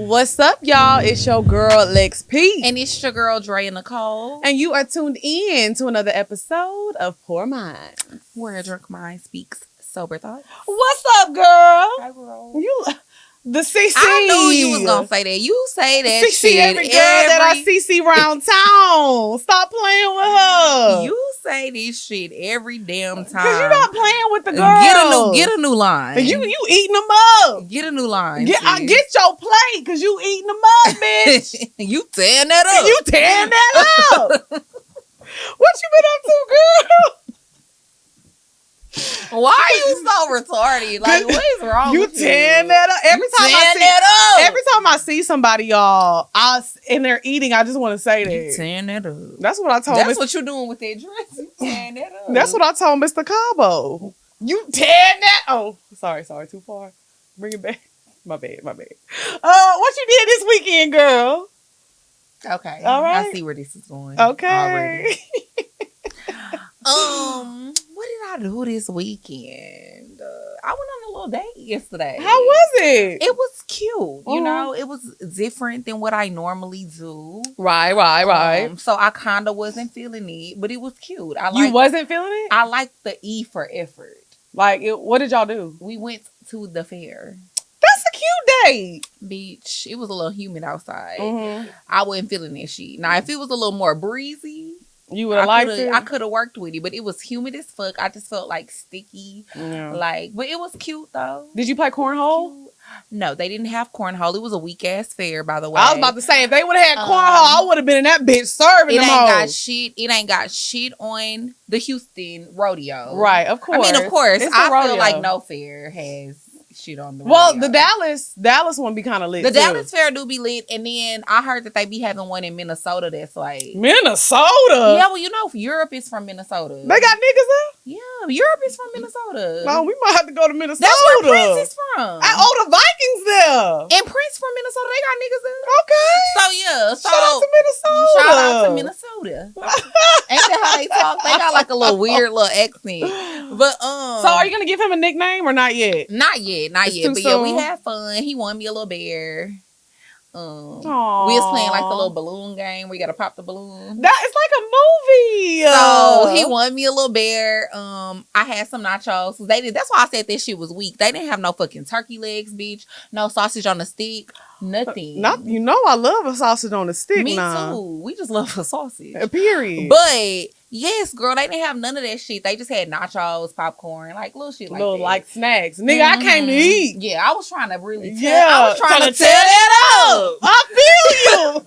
What's up, y'all? It's your girl, Lex P. And it's your girl, Dre and Nicole. And you are tuned in to another episode of Poor Minds, where a drunk mind speaks sober thoughts. What's up, girl? Hi, girl. You, the CC. I knew you was going to say that. You say that CC shit. Every girl that I CC round town. Stop playing with her. You say this shit every damn time. Because you're not playing with the girl. Get a new line. You eating them up. Get a new line. Get your plate because you eating them up, bitch. You tearing that up. You tearing that up. What you been up to, girl? Why are you so retarded? Like, what is wrong with you? You tearing that up. Every time I see somebody, y'all, and they're eating, I just want to say that. You tearing that up. That's what I told That's what you're doing with that dress. You tearing that up. That's what I told Mr. Cabo. You tearing that? Oh, sorry, too far. Bring it back. My bad. What you did this weekend, girl? Okay. All right. I see where this is going. Okay. What did I do this weekend? I went on a little date yesterday. How was it? It was cute. You know, it was different than what I normally do. Right. So I kind of wasn't feeling it, but it was cute. You wasn't feeling it? I liked the E for effort. Like, what did y'all do? We went to the fair. That's a cute date. Beach. It was a little humid outside. Mm-hmm. I wasn't feeling that shit. Now, if it was a little more breezy, you would have liked it. I could have worked with it, but it was humid as fuck. I just felt like sticky. Yeah. But it was cute though. Did you play cornhole? Cute. No, they didn't have cornhole. It was a weak ass fair, by the way. I was about to say, if they would have had cornhole, I would have been in that bitch serving them hoes. It ain't got shit on the Houston rodeo. Right, of course. I mean, of course. I rodeo. feel like no fair has shit on the rodeo. rodeo. The Dallas one be kind of lit. The Dallas fair do be lit, and then I heard that they be having one in Minnesota that's like Minnesota. Yeah, well, you know, Europe is from Minnesota. They got niggas there. Yeah, Europe is from Minnesota. No, we might have to go to Minnesota. That's where Prince is from. The Vikings there. And Prince from Minnesota, they got niggas there. Okay. So yeah, shout out to Minnesota. Shout out to Minnesota. Ain't that how they talk? They got like a little weird little accent. But so are you gonna give him a nickname or not yet? Not yet. But soon. Yeah, we had fun. He won me a little bear. We was playing like the little balloon game where you gotta pop the balloon. That is like a movie. So he won me a little bear. I had some nachos. That's why I said this shit was weak. They didn't have no fucking turkey legs, bitch. No sausage on the stick. Nothing. You know I love a sausage on the stick. Me too. We just love a sausage. Period. But yes, girl, they didn't have none of that shit. They just had nachos, popcorn, like little shit like that. Like snacks. Nigga, I came to eat. Yeah, I was trying to really I was trying to tear that up. I feel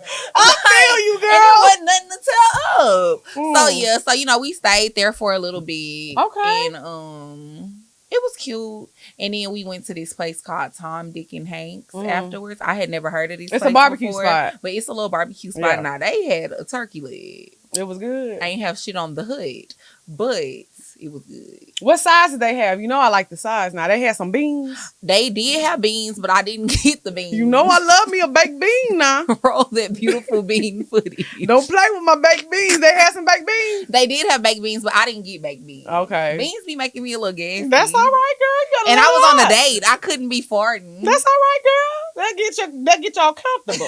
you, girl. And there wasn't nothing to tear up. So you know, we stayed there for a little bit. Okay. And it was cute. And then we went to this place called Tom, Dick, and Hank's afterwards. I had never heard of this place. It's a barbecue before, spot. But it's a little barbecue spot. Yeah. Now, they had a turkey leg. It was good. I ain't have shit on the hood, but it was good. What size did they have? You know I like the size. Now, they had some beans. They did have beans, but I didn't get the beans. You know I love me a baked bean now. Roll that beautiful bean footage. Don't play with my baked beans. They had some baked beans. They did have baked beans, but I didn't get baked beans. Okay. Beans be making me a little gassy. That's all right, girl. And I was on a date. I couldn't be farting. That's all right, girl. That get y'all comfortable.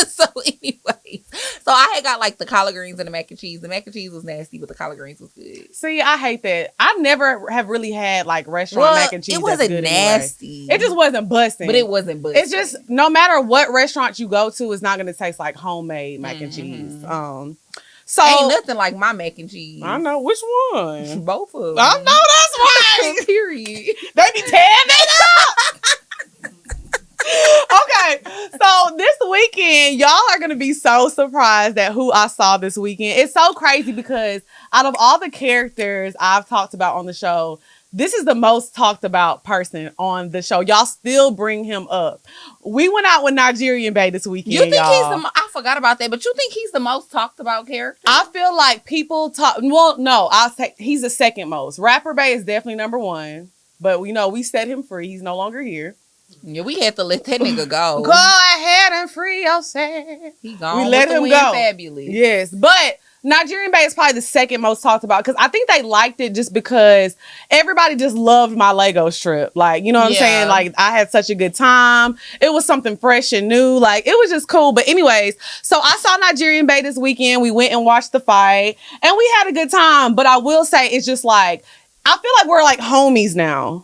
So anyway, I had got like the collard greens and the mac and cheese. The mac and cheese was nasty, but the collard greens was good. See, I hate that. I never have really had like restaurant mac and cheese. It wasn't that's good nasty. Anyway. It just wasn't busting. But it wasn't busting. It's just no matter what restaurant you go to, it's not gonna taste like homemade mac and cheese. So ain't nothing like my mac and cheese. I know which one. Both of them. I know that's right. Period. They be tearing it up. Okay, so this weekend, y'all are going to be so surprised at who I saw this weekend. It's so crazy because out of all the characters I've talked about on the show, this is the most talked about person on the show. Y'all still bring him up. We went out with Nigerian Bay this weekend, You think y'all. I forgot about that, but you think he's the most talked about character? I feel like people talk, well, no, I'll say he's the second most. Rapper Bay is definitely number one, but we set him free. He's no longer here. Yeah, we had to let that nigga go. Go ahead and free yourself. He gone. We let him go. Fabulous. Yes, but Nigerian Bay is probably the second most talked about because I think they liked it just because everybody just loved my Lagos trip. Like, you know what I'm saying? Like, I had such a good time. It was something fresh and new. Like, it was just cool. But anyways, so I saw Nigerian Bay this weekend. We went and watched the fight and we had a good time. But I will say it's just like, I feel like we're like homies now.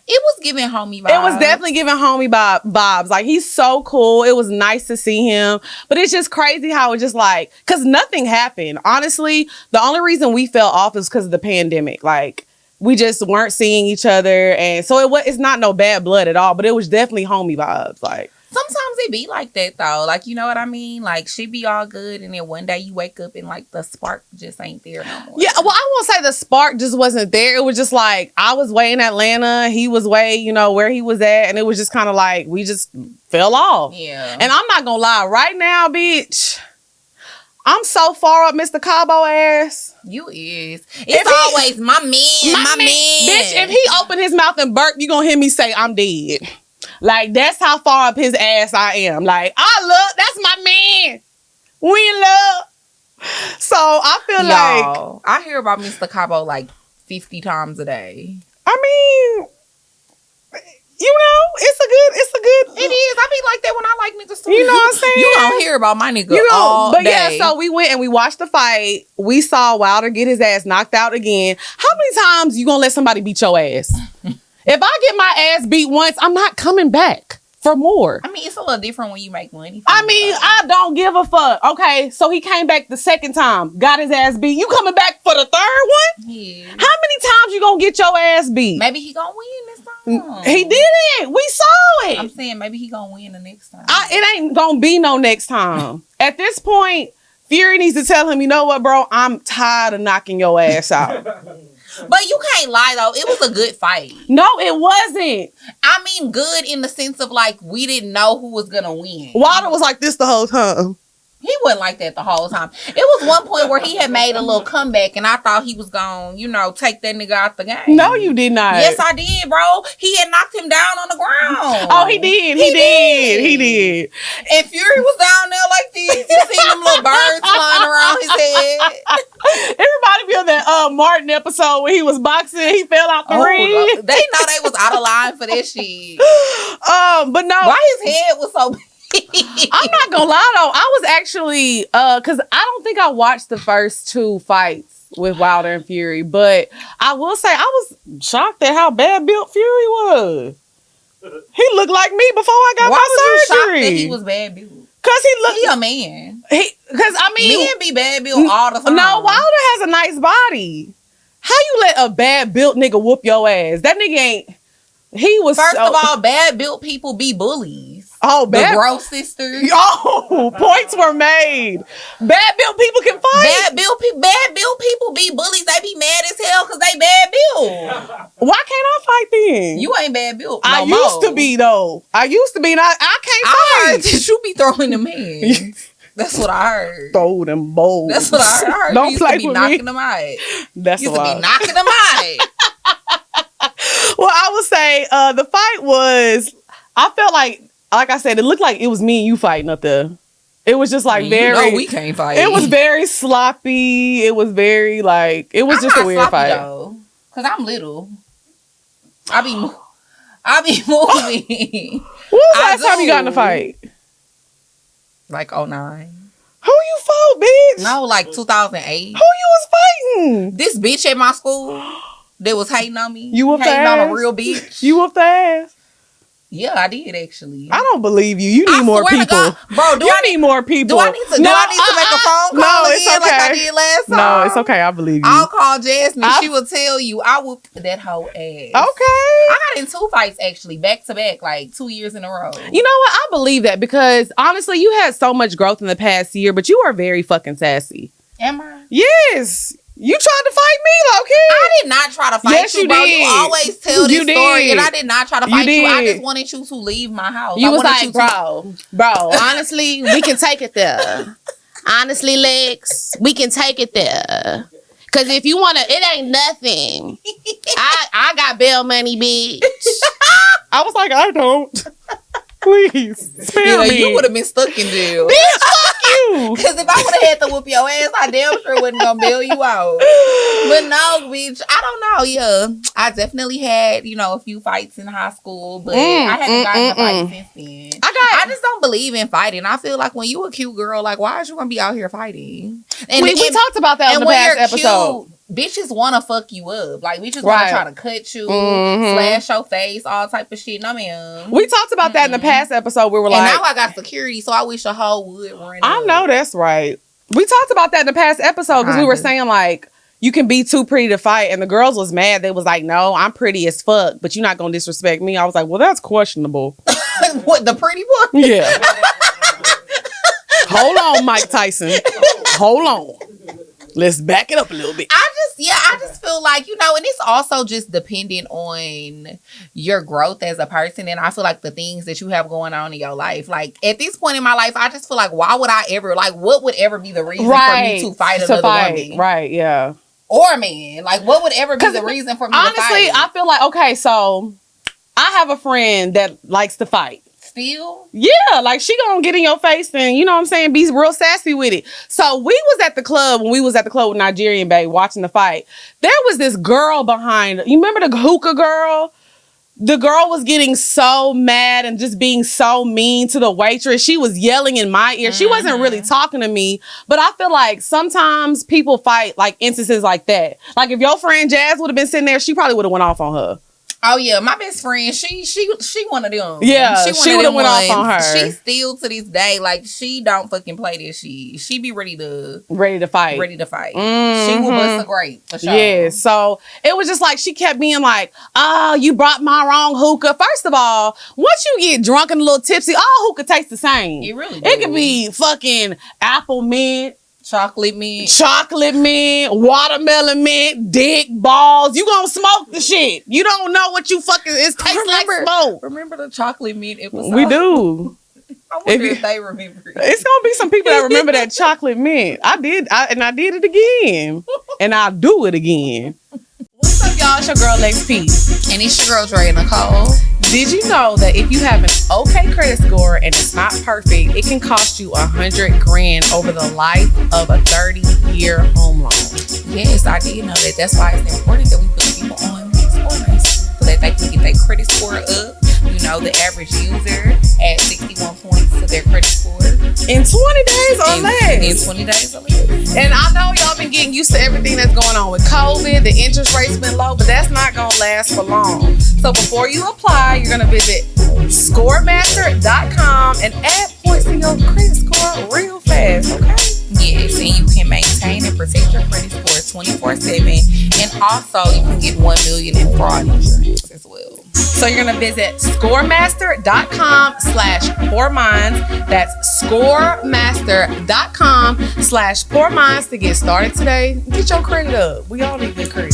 It was giving homie vibes. It was definitely giving homie vibes. Like, he's so cool. It was nice to see him. But it's just crazy how it just like, because nothing happened. Honestly, the only reason we fell off is because of the pandemic. Like, we just weren't seeing each other. And so it's not no bad blood at all. But it was definitely homie vibes. Like, sometimes it be like that though. Like, you know what I mean? Like, she be all good and then one day you wake up and like the spark just ain't there no more. Yeah, well, I won't say the spark just wasn't there. It was just like I was way in Atlanta. He was way, you know, where he was at. And it was just kind of like we just fell off. Yeah. And I'm not going to lie. Right now, bitch, I'm so far up Mr. Cabo ass. You is. It's always my man. Bitch, if he open his mouth and burp, you going to hear me say I'm dead. Like, that's how far up his ass I am. Like, that's my man. We in love. So, I feel like... I hear about Mr. Cabo like 50 times a day. I mean, you know, it's a good... It is. I be like that when I like niggas too. You know what I'm saying? You don't hear about my nigga all day. Yeah, so we went and we watched the fight. We saw Wilder get his ass knocked out again. How many times you gonna let somebody beat your ass? If I get my ass beat once, I'm not coming back for more. I mean, it's a little different when you make money. I don't give a fuck. Okay, so he came back the second time, got his ass beat. You coming back for the third one? Yeah. How many times you gonna get your ass beat? Maybe he gonna win this time. He didn't. We saw it. I'm saying maybe he gonna win the next time. It ain't gonna be no next time. At this point, Fury needs to tell him, you know what, bro? I'm tired of knocking your ass out. But you can't lie, though. It was a good fight. No, it wasn't. I mean, good in the sense of, like, we didn't know who was going to win. Wilder was like this the whole time. He wasn't like that the whole time. It was one point where he had made a little comeback, and I thought he was going to, you know, take that nigga out the game. No, you did not. Yes, I did, bro. He had knocked him down on the ground. Oh, he did. He did. And Fury was down there like this. You seen them little birds flying around his head. Everybody feel that Martin episode where he was boxing and he fell out the ring. They know they was out of line for that shit. But no. Why his head was so big? I'm not gonna lie though. I was actually because I don't think I watched the first two fights with Wilder and Fury, but I will say I was shocked at how bad built Fury was. He looked like me before I got my surgery. You shocked that he was bad built? Cause he a man. Because I mean, men be bad built all the time. No, Wilder has a nice body. How you let a bad built nigga whoop your ass? That nigga ain't. He was first of all, bad built people be bullies. Oh, the Gross sisters. Oh, points were made. Bad built people can fight. Bad built people be bullies. They be mad as hell because they bad built. Why can't I fight then? You ain't bad built. I used to be though. I used to be, and I can't fight. Heard that you be throwing them hands. That's what I heard. Throw them bowls. That's what I heard. Don't you used play to be with knocking me. them out. That's you used to be knocking them out. Well, I would say the fight was. I felt like I said, it looked like it was me and you fighting up there. It was just like very. You know we can't fight. It was very sloppy. It was very like it was I'm just not a weird sloppy, fight. Though, cause I'm little. I be moving. When was the last time you got in a fight? Like 09. Who you fought, bitch? No, like 2008. Who you was fighting? This bitch at my school that was hating on me. You whooped hating ass? on a real bitch. You whooped ass? Yeah, I did actually. I don't believe you. You need more people. God, bro, I need more people. Do I need to make a phone call again like I did last time? No, it's okay. I believe you. I'll call Jasmine. She will tell you I whooped that whole ass. Okay. I got in 2 fights actually, back to back, like 2 years in a row. You know what? I believe that because honestly, you had so much growth in the past year, but you are very fucking sassy. Am I? Yes. You tried to fight me, low-key. I did not try to fight you, bro. Did. You always tell this story, and I did not try to fight you. I did. just wanted you to leave my house. You was like, bro, honestly, we can take it there. Honestly, Lex, we can take it there. Because if you want to, it ain't nothing. I got bail money, bitch. I was like, I don't. Please, spare me. You would have been stuck in jail. Bitch, fuck you. Because if I would have had to whoop your ass, I damn sure wasn't gonna bail you out. But no, bitch, I don't know. Yeah, I definitely had, a few fights in high school, but I haven't gotten a fight since then. I just don't believe in fighting. I feel like when you a cute girl, like, why is you gonna be out here fighting? And we talked about that in the past episode. Cute, bitches want to fuck you up. Like, bitches want to try to cut you, slash your face, all type of shit. No, ma'am. We talked about that in the past episode. We were like... And now I got security, so I wish a hoe would run I know that's right. We talked about that in the past episode because we were saying, like, you can be too pretty to fight. And the girls was mad. They was like, no, I'm pretty as fuck, but you're not going to disrespect me. I was like, well, that's questionable. What, the pretty one? Yeah. Hold on, Mike Tyson. Hold on. Let's back it up a little bit. I just feel like, and it's also just dependent on your growth as a person. And I feel like the things that you have going on in your life, like at this point in my life, I just feel like, why would I ever, like, what would ever be the reason for me to fight another woman? Right, yeah. Or a man. Like, what would ever be the reason for me to fight? Honestly, I feel like, okay, so I have a friend that likes to fight. Still? Yeah, like she gonna get in your face and, you know what I'm saying, be real sassy with it. So we was at the club, when we was at the club with Nigerian Babe watching the fight. There was this girl behind, you remember the hookah girl? The girl was getting so mad and just being so mean to the waitress. She was yelling in my ear. She wasn't really talking to me, but I feel like sometimes people fight like instances like that. Like if your friend Jazz would have been sitting there, she probably would have went off on her. Oh yeah, my best friend, she one of them. Yeah, she would have went off on her. She still to this day, like, she don't fucking play this shit. She be ready to fight. Mm-hmm. She will bust a grape for sure. Yeah, so it was just like she kept being like, "Oh, you brought my wrong hookah." First of all, once you get drunk and a little tipsy, all hookah tastes the same. It really do. It could be fucking apple mint. Chocolate mint, watermelon mint, dick, balls. You gonna smoke the shit. You don't know what you fucking... It tastes like smoke. Remember the chocolate mint episode? We do. I wonder if they remember it. It's gonna be some people that remember that chocolate mint. I did it again. And I'll do it again. What's up, y'all? It's your girl, Lex P. And it's your girl, Dre Nicole. Did you know that if you have an okay credit score and it's not perfect, it can cost you $100,000 over the life of a 30-year home loan? Yes, I did know that. That's why it's important that we put people on scorers so that they can get their credit score up. The average user at 61 points to their credit score. In 20 days or less. In 20 days or less. And I know y'all been getting used to everything that's going on with COVID. The interest rate's been low, but that's not going to last for long. So before you apply, you're going to visit scoremaster.com and add points to your credit score real fast, okay? Yes, and you can maintain and protect your credit score 24/7. And also, you can get $1 million in fraud insurance as well. So you're going to visit scoremaster.com/poorminds. That's scoremaster.com/poorminds to get started today. Get your credit up. We all need good credit.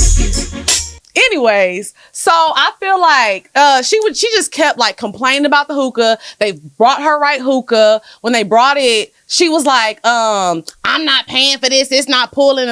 Anyways, so I feel like she just kept like complaining about the hookah. They brought her right hookah. When they brought it, she was like, I'm not paying for this. It's not pulling.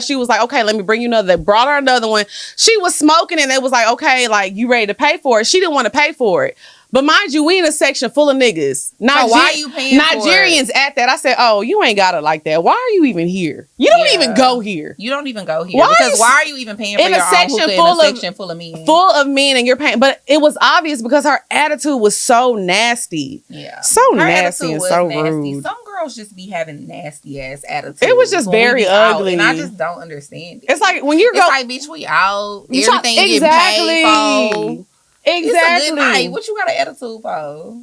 She was like, okay, let me bring you another. They brought her another one. She was smoking and they was like, okay, like, you ready to pay for it? She didn't want to pay for it. But mind you, we in a section full of niggas. So why are you paying Nigerians for it? At that. I said, oh, you ain't got it like that. Why are you even here? You don't even go here. You don't even go here. Why are you even paying for your own hookah in a section full of men? Full of men and you're paying. But it was obvious because her attitude was so nasty. Yeah. So nasty and so rude. Some girls just be having nasty ass attitudes. It was just very ugly. And I just don't understand it. It's like when you're like, bitch, we out. Everything getting paid for. Exactly. It's a good night. What you got an attitude for?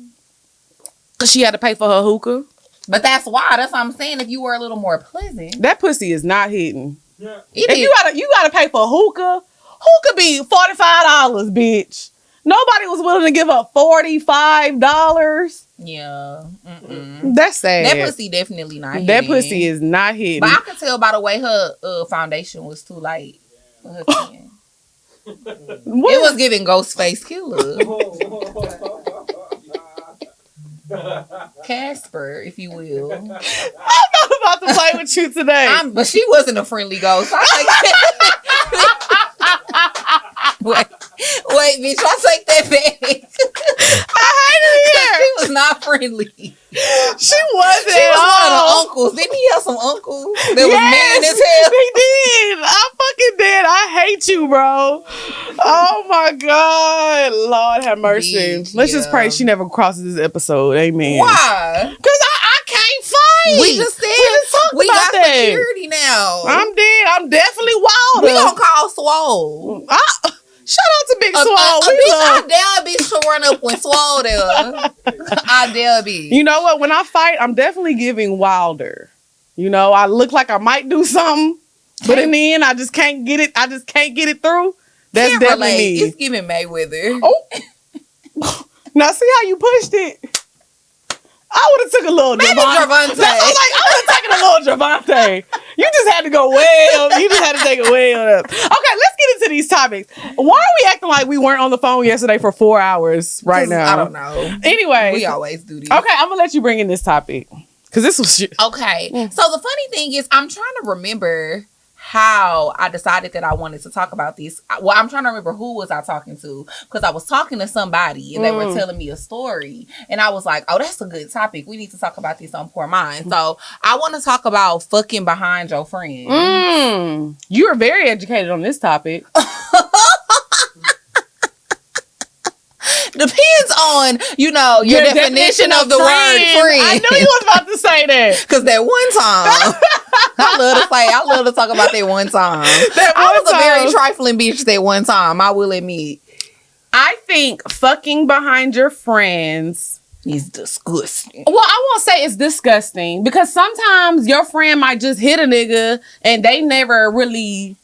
Because she had to pay for her hookah. But that's why. That's what I'm saying. If you were a little more pleasant. That pussy is not hitting. Yeah. If you gotta pay for hookah. Hookah be $45, bitch. Nobody was willing to give up $45. Yeah. That's sad. That pussy definitely not hitting. That pussy is not hitting. But I could tell by the way her foundation was too light for her skin. It was giving Ghostface Killer. Casper, if you will. I'm not about to play with you today. But she wasn't a friendly ghost. Wait, bitch, I take that back. I hate it here. She really. She wasn't. She was one of the uncles. Didn't he have some uncles that was mean as hell? He did. I fucking did. I hate you, bro. Oh my God. Lord have mercy. Bitch, Let's just pray she never crosses this episode. Amen. Why? Because I can't fight. We just said we got that. security now. I'm dead. I'm definitely wilder. We gonna call Swole. Shout out to Big Swole. I dare a bitch to run up when Swole there. I dare be. You know what? When I fight, I'm definitely giving Wilder. You know, I look like I might do something, but in the end, I just can't get it. I just can't get it through. That's can't definitely relate. me. It's giving Mayweather. Oh, now see how you pushed it. I would have took a little Javante. That's I would have taken a little Javante. You just had to go way up. You just had to take it way up. Okay, let's get into these topics. Why are we acting like we weren't on the phone yesterday for 4 hours right now? I don't know. Anyway. We always do this. Okay, I'm going to let you bring in this topic. Because this was shit. Okay. So the funny thing is, I'm trying to remember how I decided that I wanted to talk about this. Well, I'm trying to remember who was I talking to, because I was talking to somebody and they were telling me a story and I was like, oh, that's a good topic. We need to talk about this on Poor Mind. So I want to talk about fucking behind your friend. You are very educated on this topic. Depends on, your definition of the word friend. I knew you was about to say that. Because that one time, I love to talk about that one time. I was a very trifling bitch that one time, I will admit. I think fucking behind your friends is disgusting. Well, I won't say it's disgusting, because sometimes your friend might just hit a nigga and they never really...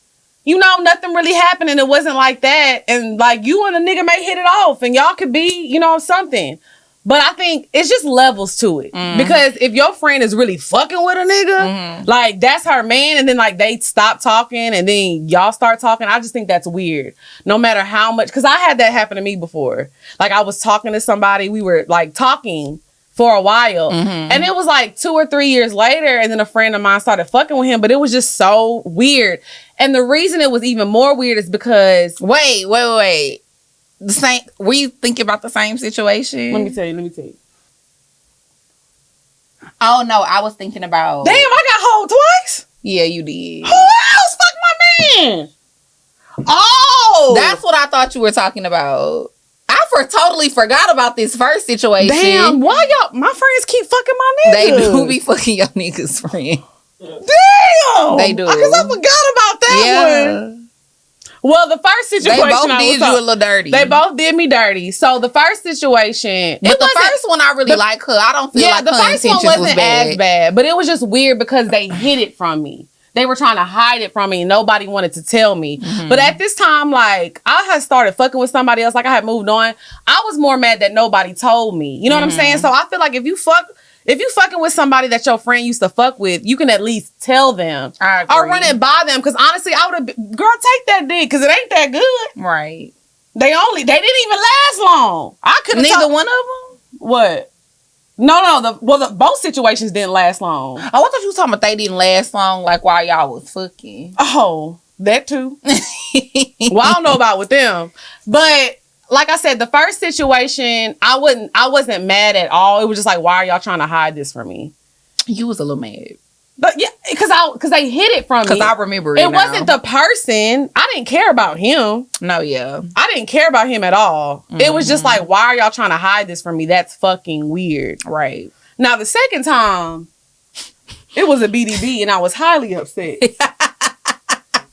nothing really happened and it wasn't like that. And like you and the nigga may hit it off and y'all could be, something. But I think it's just levels to it. Because if your friend is really fucking with a nigga, like that's her man, and then like they stop talking and then y'all start talking, I just think that's weird. No matter how much, because I had that happen to me before. Like I was talking to somebody, we were like talking for a while. And it was like 2 or 3 years later, and then a friend of mine started fucking with him, but it was just so weird. And the reason it was even more weird is because... Wait. The same... Were you thinking about the same situation? Let me tell you. Oh, no. I was thinking about... Damn, I got hold twice? Yeah, you did. Who else? Fuck my man! Oh! That's what I thought you were talking about. I totally forgot about this first situation. Damn, why y'all... My friends keep fucking my niggas. They do be fucking your niggas, friend. Damn! They do. Because I forgot about that one. Well, the first situation... They both did you a little dirty. They both did me dirty. So the first situation... But the first one, I really like her. I don't feel like her intentions was bad. Yeah, the first one wasn't as bad. But it was just weird because they hid it from me. They were trying to hide it from me and nobody wanted to tell me. But at this time, like, I had started fucking with somebody else. Like, I had moved on. I was more mad that nobody told me. You know what I'm saying? So I feel like if you fucking with somebody that your friend used to fuck with, you can at least tell them. I agree. Or run it by them. Because honestly, I would have been, girl, take that dick. Because it ain't that good. Right. They didn't even last long. I couldn't Neither one of them? What? No. Both situations didn't last long. Oh, I thought you were talking about they didn't last long, like while y'all was fucking. Oh, that too. Well, I don't know about with them, but like I said, the first situation, I wasn't mad at all. It was just like, why are y'all trying to hide this from me? You was a little mad. But yeah, because they hid it from me. Because I remember it. It wasn't the person. I didn't care about him. No, yeah. I didn't care about him at all. It was just like, why are y'all trying to hide this from me? That's fucking weird. Right. Now, the second time, it was a BDB and I was highly upset.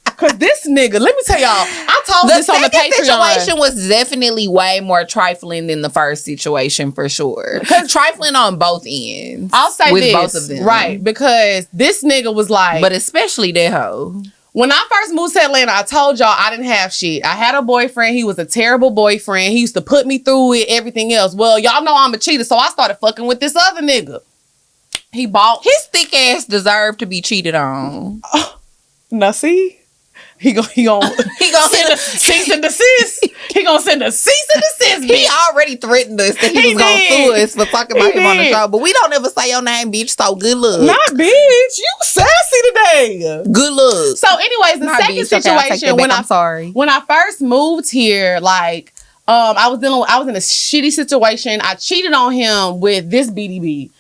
Because this nigga, let me tell y'all, I told this on the Patreon. The second situation was definitely way more trifling than the first situation, for sure. Because trifling on both ends. I'll say with this. Both of them. Right, because this nigga was like... But especially that hoe. When I first moved to Atlanta, I told y'all I didn't have shit. I had a boyfriend. He was a terrible boyfriend. He used to put me through it, everything else. Well, y'all know I'm a cheater, so I started fucking with this other nigga. He bought... His thick ass deserved to be cheated on. Now see... He gonna send a cease and desist. He gonna send a cease and desist. He already threatened us that he was gonna sue us for talking about him on the show. But we don't ever say your name, bitch. So good luck. Not bitch. You sassy today. Good luck. So, anyways, the second situation when I first moved here, like I was in a shitty situation. I cheated on him with this BDB.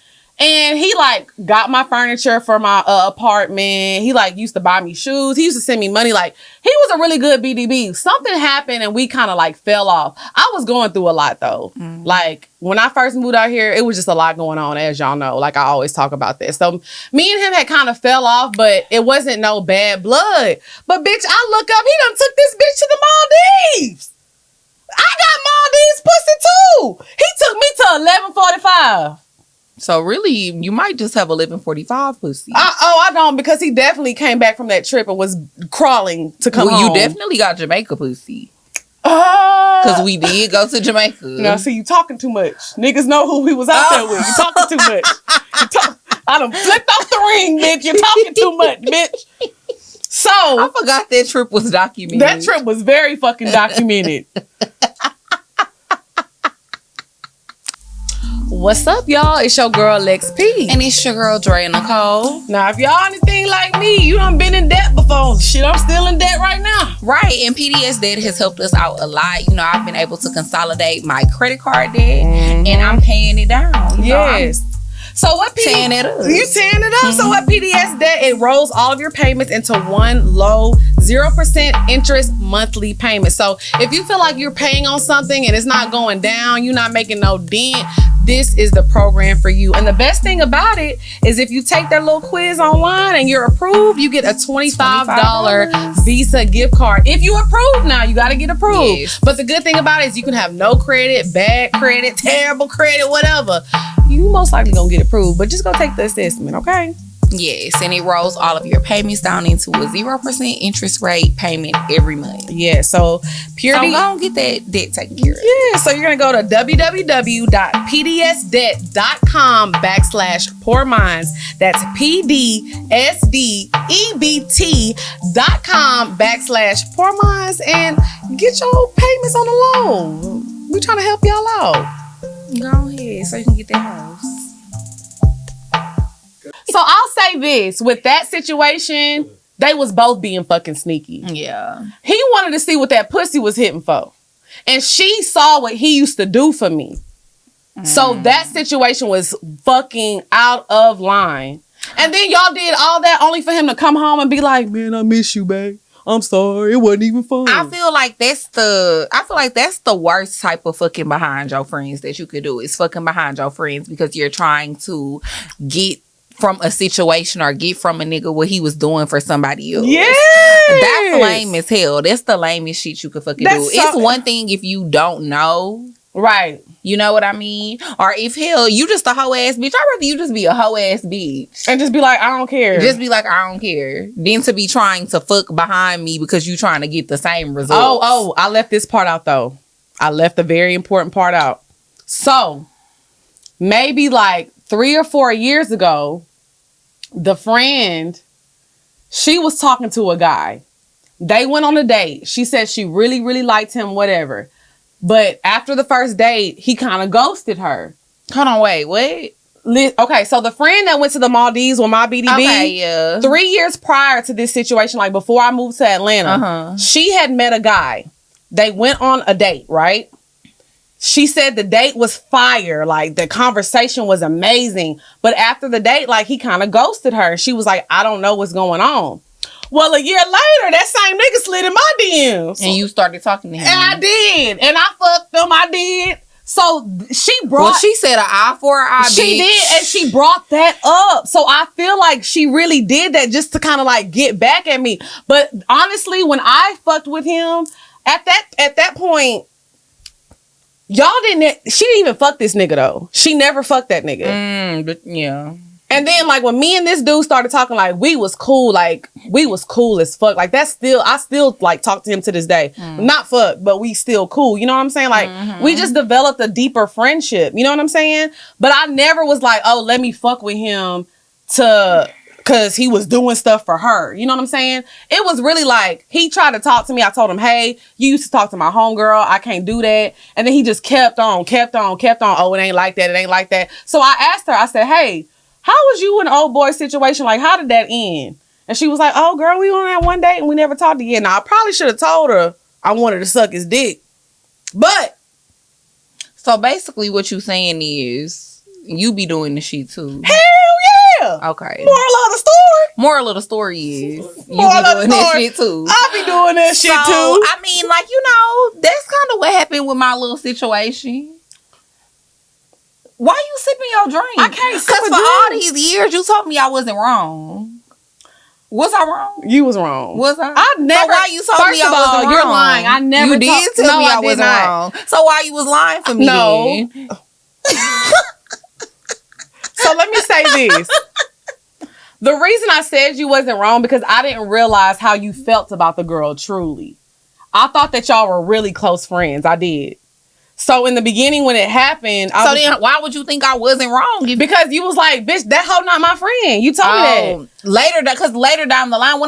And he like got my furniture for my apartment. He like used to buy me shoes. He used to send me money. Like he was a really good BDB. Something happened and we kind of like fell off. I was going through a lot though. Like when I first moved out here, it was just a lot going on, as y'all know. Like I always talk about this. So me and him had kind of fell off, but it wasn't no bad blood. But bitch, I look up, he done took this bitch to the Maldives. I got Maldives pussy too. He took me to 11:45. So really, you might just have 11:45 pussy. I don't, because he definitely came back from that trip and was crawling to come home. You definitely got Jamaica pussy. Because we did go to Jamaica. Now, see, you talking too much. Niggas know who he was out there with. You talking too much. I done flipped off the ring, bitch. You're talking too much, bitch. So I forgot that trip was documented. That trip was very fucking documented. What's up, y'all? It's your girl Lex P. And it's your girl Dre and Nicole. Now, if y'all anything like me, you done been in debt before. Shit, I'm still in debt right now. Right, and PDS debt has helped us out a lot. You know, I've been able to consolidate my credit card debt, and I'm paying it down. Yes. So what tearing it up. You tearing it up. So what PDS debt, it rolls all of your payments into one low 0% interest monthly payment. So if you feel like you're paying on something and it's not going down, you're not making no dent, this is the program for you. And the best thing about it is if you take their little quiz online and you're approved, you get a $25 Visa gift card. If you approve now, you got to get approved. Yes. But the good thing about it is you can have no credit, bad credit, terrible credit, whatever. You most likely gonna get approved, but just go take the assessment, okay? Yes, and it rolls all of your payments down into a 0% interest rate payment every month. Yeah, so Purity. So go and get that debt taken care of. Yeah, so you're gonna go to www.pdsdebt.com/poorminds. That's PDSDEBT.com/poorminds and get your payments on the low. We're trying to help y'all out. Go ahead, so you can get that house. So I'll say this, with that situation, they was both being fucking sneaky. Yeah. He wanted to see what that pussy was hitting for. And she saw what he used to do for me. So that situation was fucking out of line. And then y'all did all that only for him to come home and be like, man, I miss you, babe. I'm sorry, it wasn't even fun. I feel like that's the worst type of fucking behind your friends that you could do, is fucking behind your friends because you're trying to get from a situation or get from a nigga what he was doing for somebody else. Yes. That's lame as hell. That's the lamest shit you could fucking do. It's one thing if you don't know. Right. You know what I mean? Or if hell, you just a hoe ass bitch. I'd rather you just be a hoe ass bitch. And just be like, I don't care. Just be like, I don't care. Than to be trying to fuck behind me because you trying to get the same results. Oh, I left this part out though. I left the very important part out. So, maybe like 3 or 4 years ago, the friend, she was talking to a guy. They went on a date. She said she really, really liked him, whatever. But after the first date, he kind of ghosted her. Hold on, wait, what? Okay, so the friend that went to the Maldives with my BDB, 3 years prior to this situation, like before I moved to Atlanta, she had met a guy. They went on a date, right? She said the date was fire. Like, the conversation was amazing. But after the date, like, he kind of ghosted her. She was like, I don't know what's going on. Well, a year later, that same nigga slid in my DMs. And you started talking to him. And I did. And I fucked him. I did. So she brought... Well, she said an eye for an eye, bitch. She did. And she brought that up. So I feel like she really did that just to kind of like get back at me. But honestly, when I fucked with him, at that point... she didn't even fuck this nigga though. She never fucked that nigga. But yeah. And then like when me and this dude started talking, like we was cool as fuck. Like I still like talk to him to this day. Not fuck, but we still cool. You know what I'm saying? Like we just developed a deeper friendship. You know what I'm saying? But I never was like, oh, let me fuck with him because he was doing stuff for her. You know what I'm saying? It was really like, he tried to talk to me. I told him, hey, you used to talk to my homegirl. I can't do that. And then he just kept on. Oh, it ain't like that. So I asked her, I said, hey, how was you in an old boy situation? Like, how did that end? And she was like, oh, girl, we went on that one date and we never talked again. Now, I probably should have told her I wanted to suck his dick. But So basically what you saying is you be doing the shit too. Hell yeah. Okay. Moral of the story. Moral of the story is you be Moral of the doing that story. shit too. I be doing that shit too. I mean, like, you know, that's kind of what happened with my little situation. Why you sipping your drink? I can't sip Because a for all drink. these years, you told me I wasn't wrong. Was I wrong? You was wrong. Was I? I never. So why you told me I wasn't wrong? You're lying. I never. You did tell me I wasn't not. wrong. So why you was lying for me? No. Then? So let me say this. The reason I said you wasn't wrong because I didn't realize how you felt about the girl truly. I thought that y'all were really close friends. I did. So in the beginning when it happened, then why would you think I wasn't wrong? Because you was like, bitch, that hoe not my friend. You told me that. Because later down the line,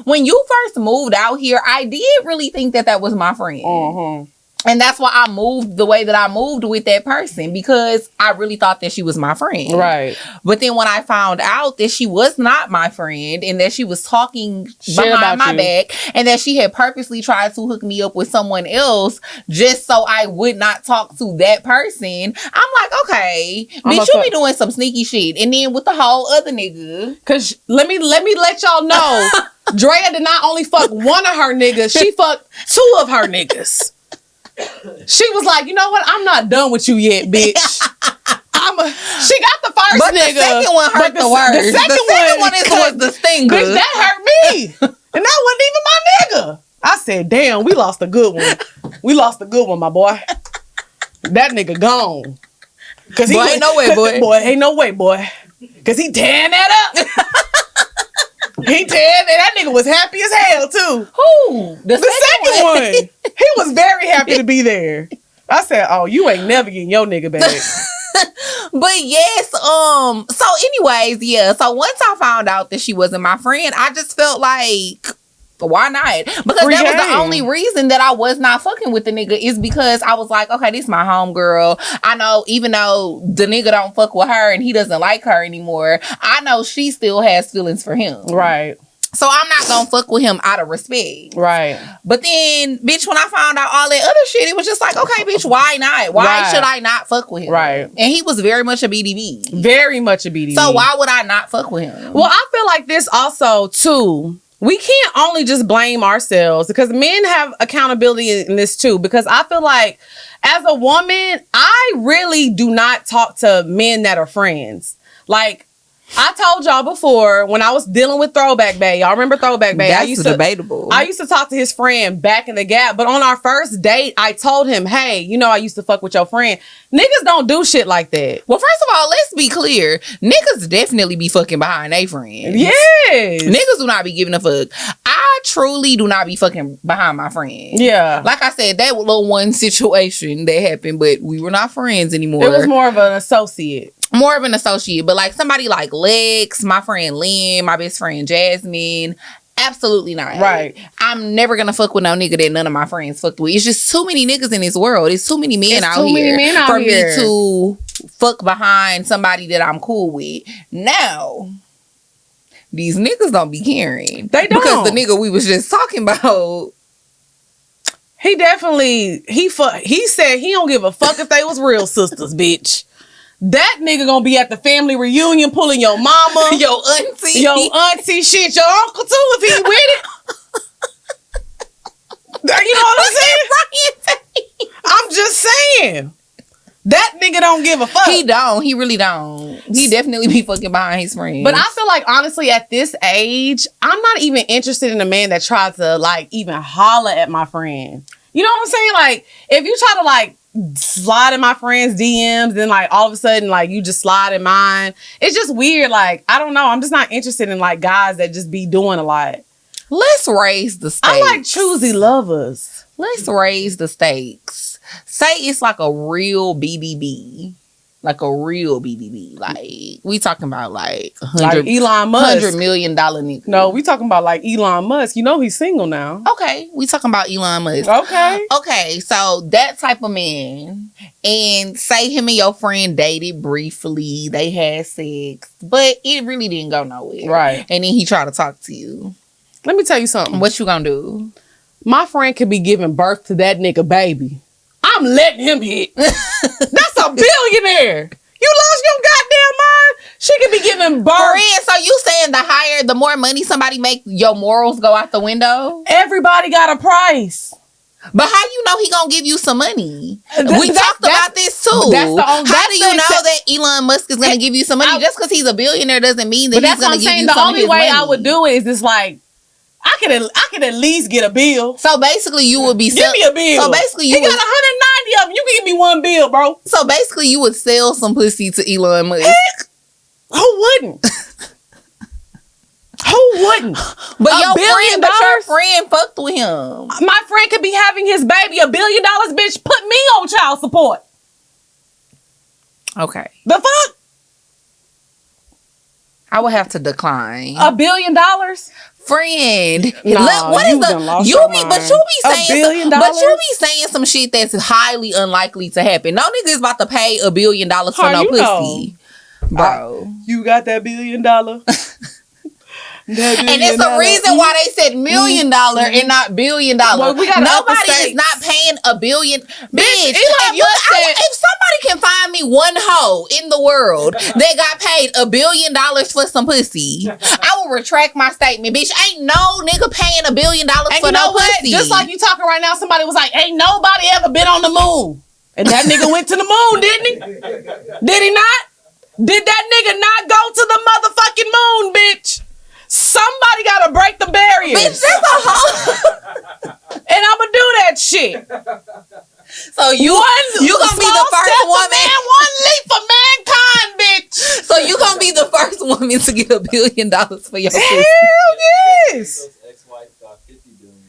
when you first moved out here, I did really think that was my friend. Mm-hmm. And that's why I moved the way that I moved with that person, because I really thought that she was my friend. Right. But then when I found out that she was not my friend and that she was talking behind my back and that she had purposely tried to hook me up with someone else just so I would not talk to that person, I'm like, okay, bitch, you be doing some sneaky shit. And then with the whole other nigga. Because let me let y'all know, Drea did not only fuck one of her niggas, she fucked two of her niggas. She was like, you know what? I'm not done with you yet, bitch. She got the first but nigga. The second one hurt the worst. The second one was the stinger. Bitch, that hurt me. And that wasn't even my nigga. I said, damn, we lost a good one. We lost a good one, my boy. That nigga gone. Cause he ain't no way, boy. Boy, ain't no way, boy. Cause he tearing that up. He tearing that nigga was happy as hell too. Who? The second one. He was very happy to be there. I said, oh, you ain't never getting your nigga back. But yes, so anyways, yeah. So once I found out that she wasn't my friend, I just felt like, why not? Because that was the only reason that I was not fucking with the nigga, is because I was like, okay, this my homegirl. I know even though the nigga don't fuck with her and he doesn't like her anymore, I know she still has feelings for him. Right. So I'm not gonna fuck with him out of respect. Right. But then, bitch, when I found out all that other shit, it was just like, okay, bitch, why not? Why should I not fuck with him? Right. And he was very much a BDB. Very much a BDB. So why would I not fuck with him? Well, I feel like this also, too. We can't only just blame ourselves, because men have accountability in this too. Because I feel like as a woman, I really do not talk to men that are friends. Like, I told y'all before, when I was dealing with Throwback Bay, y'all remember Throwback Bay? That's debatable. I used to talk to his friend back in the Gap, but on our first date, I told him, hey, you know I used to fuck with your friend. Niggas don't do shit like that. Well, first of all, let's be clear. Niggas definitely be fucking behind their friends. Yes. Niggas do not be giving a fuck. I truly do not be fucking behind my friends. Yeah. Like I said, that little one situation that happened, but we were not friends anymore. It was more of an associate. More of an associate, but like somebody like Lex, my friend Lynn, my best friend Jasmine, absolutely not. Right. I'm never gonna fuck with no nigga that none of my friends fucked with. It's just too many niggas in this world. It's too many men out here for me to fuck behind somebody that I'm cool with. Now, these niggas don't be caring. They don't. Because the nigga we was just talking about, he definitely, he said he don't give a fuck if they was real sisters, bitch. That nigga gonna be at the family reunion pulling your mama, your auntie shit, your uncle too if he with it. You know what I'm saying? I'm just saying. That nigga don't give a fuck. He don't. He really don't. He definitely be fucking behind his friends. But I feel like, honestly, at this age, I'm not even interested in a man that tries to, like, even holler at my friend. You know what I'm saying? Like, if you try to, like, slide in my friend's DMs, then like all of a sudden like you just slide in mine, it's just weird. Like, I don't know, I'm just not interested in like guys that just be doing a lot. Let's raise the stakes. I like choosy lovers. Let's raise the stakes. Say it's like a real BDB. Like a real BDB. Like, we talking about like like Elon Musk. $100 million nigga. No, we talking about like Elon Musk. You know he's single now. Okay, we talking about Elon Musk. Okay, so that type of man, and say him and your friend dated briefly, they had sex, but it really didn't go nowhere. Right. And then he tried to talk to you. Let me tell you something. What you gonna do? My friend could be giving birth to that nigga baby. I I'm letting him hit. That's a billionaire. You lost your goddamn mind. She could be giving birth. Friend, so you saying the more money somebody make, your morals go out the window? Everybody got a price. But how you know he gonna give you some money? We talked about this too. How do you know that Elon Musk is gonna give you some money? Just because he's a billionaire doesn't mean that he's gonna give you some of his money. The only way I would do it is just like, I could at least get a bill. So basically, you would be give me a bill. So basically, he got 190 of them. You can give me one bill, bro. So basically, you would sell some pussy to Elon Musk. Who wouldn't? Who wouldn't? But your friend fucked with him. My friend could be having his baby. $1 billion, bitch. Put me on child support. Okay. The fuck? I would have to decline. $1 billion? Friend, nah, what is the you be saying some shit that's highly unlikely to happen. No nigga is about to pay $1 billion for no pussy, bro. You got that $1 billion? And it's the reason why they said $1 million and not $1 billion. Well, nobody is not paying $1 billion. Bitch, if somebody can find me one hoe in the world that got paid $1 billion for some pussy, I will retract my statement. Bitch, ain't no nigga paying $1 billion for no pussy. Just like you talking right now, somebody was like, ain't nobody ever been on the moon. And that nigga went to the moon, didn't he? Did he not? Did that nigga not go to the motherfucking moon, bitch? Somebody gotta break the barriers. Bitch, that's a hoe. And I'ma do that shit. So you gonna be the first woman. One leap for mankind, bitch. So you gonna be the first woman to get $1 billion for your pussy. Hell yes.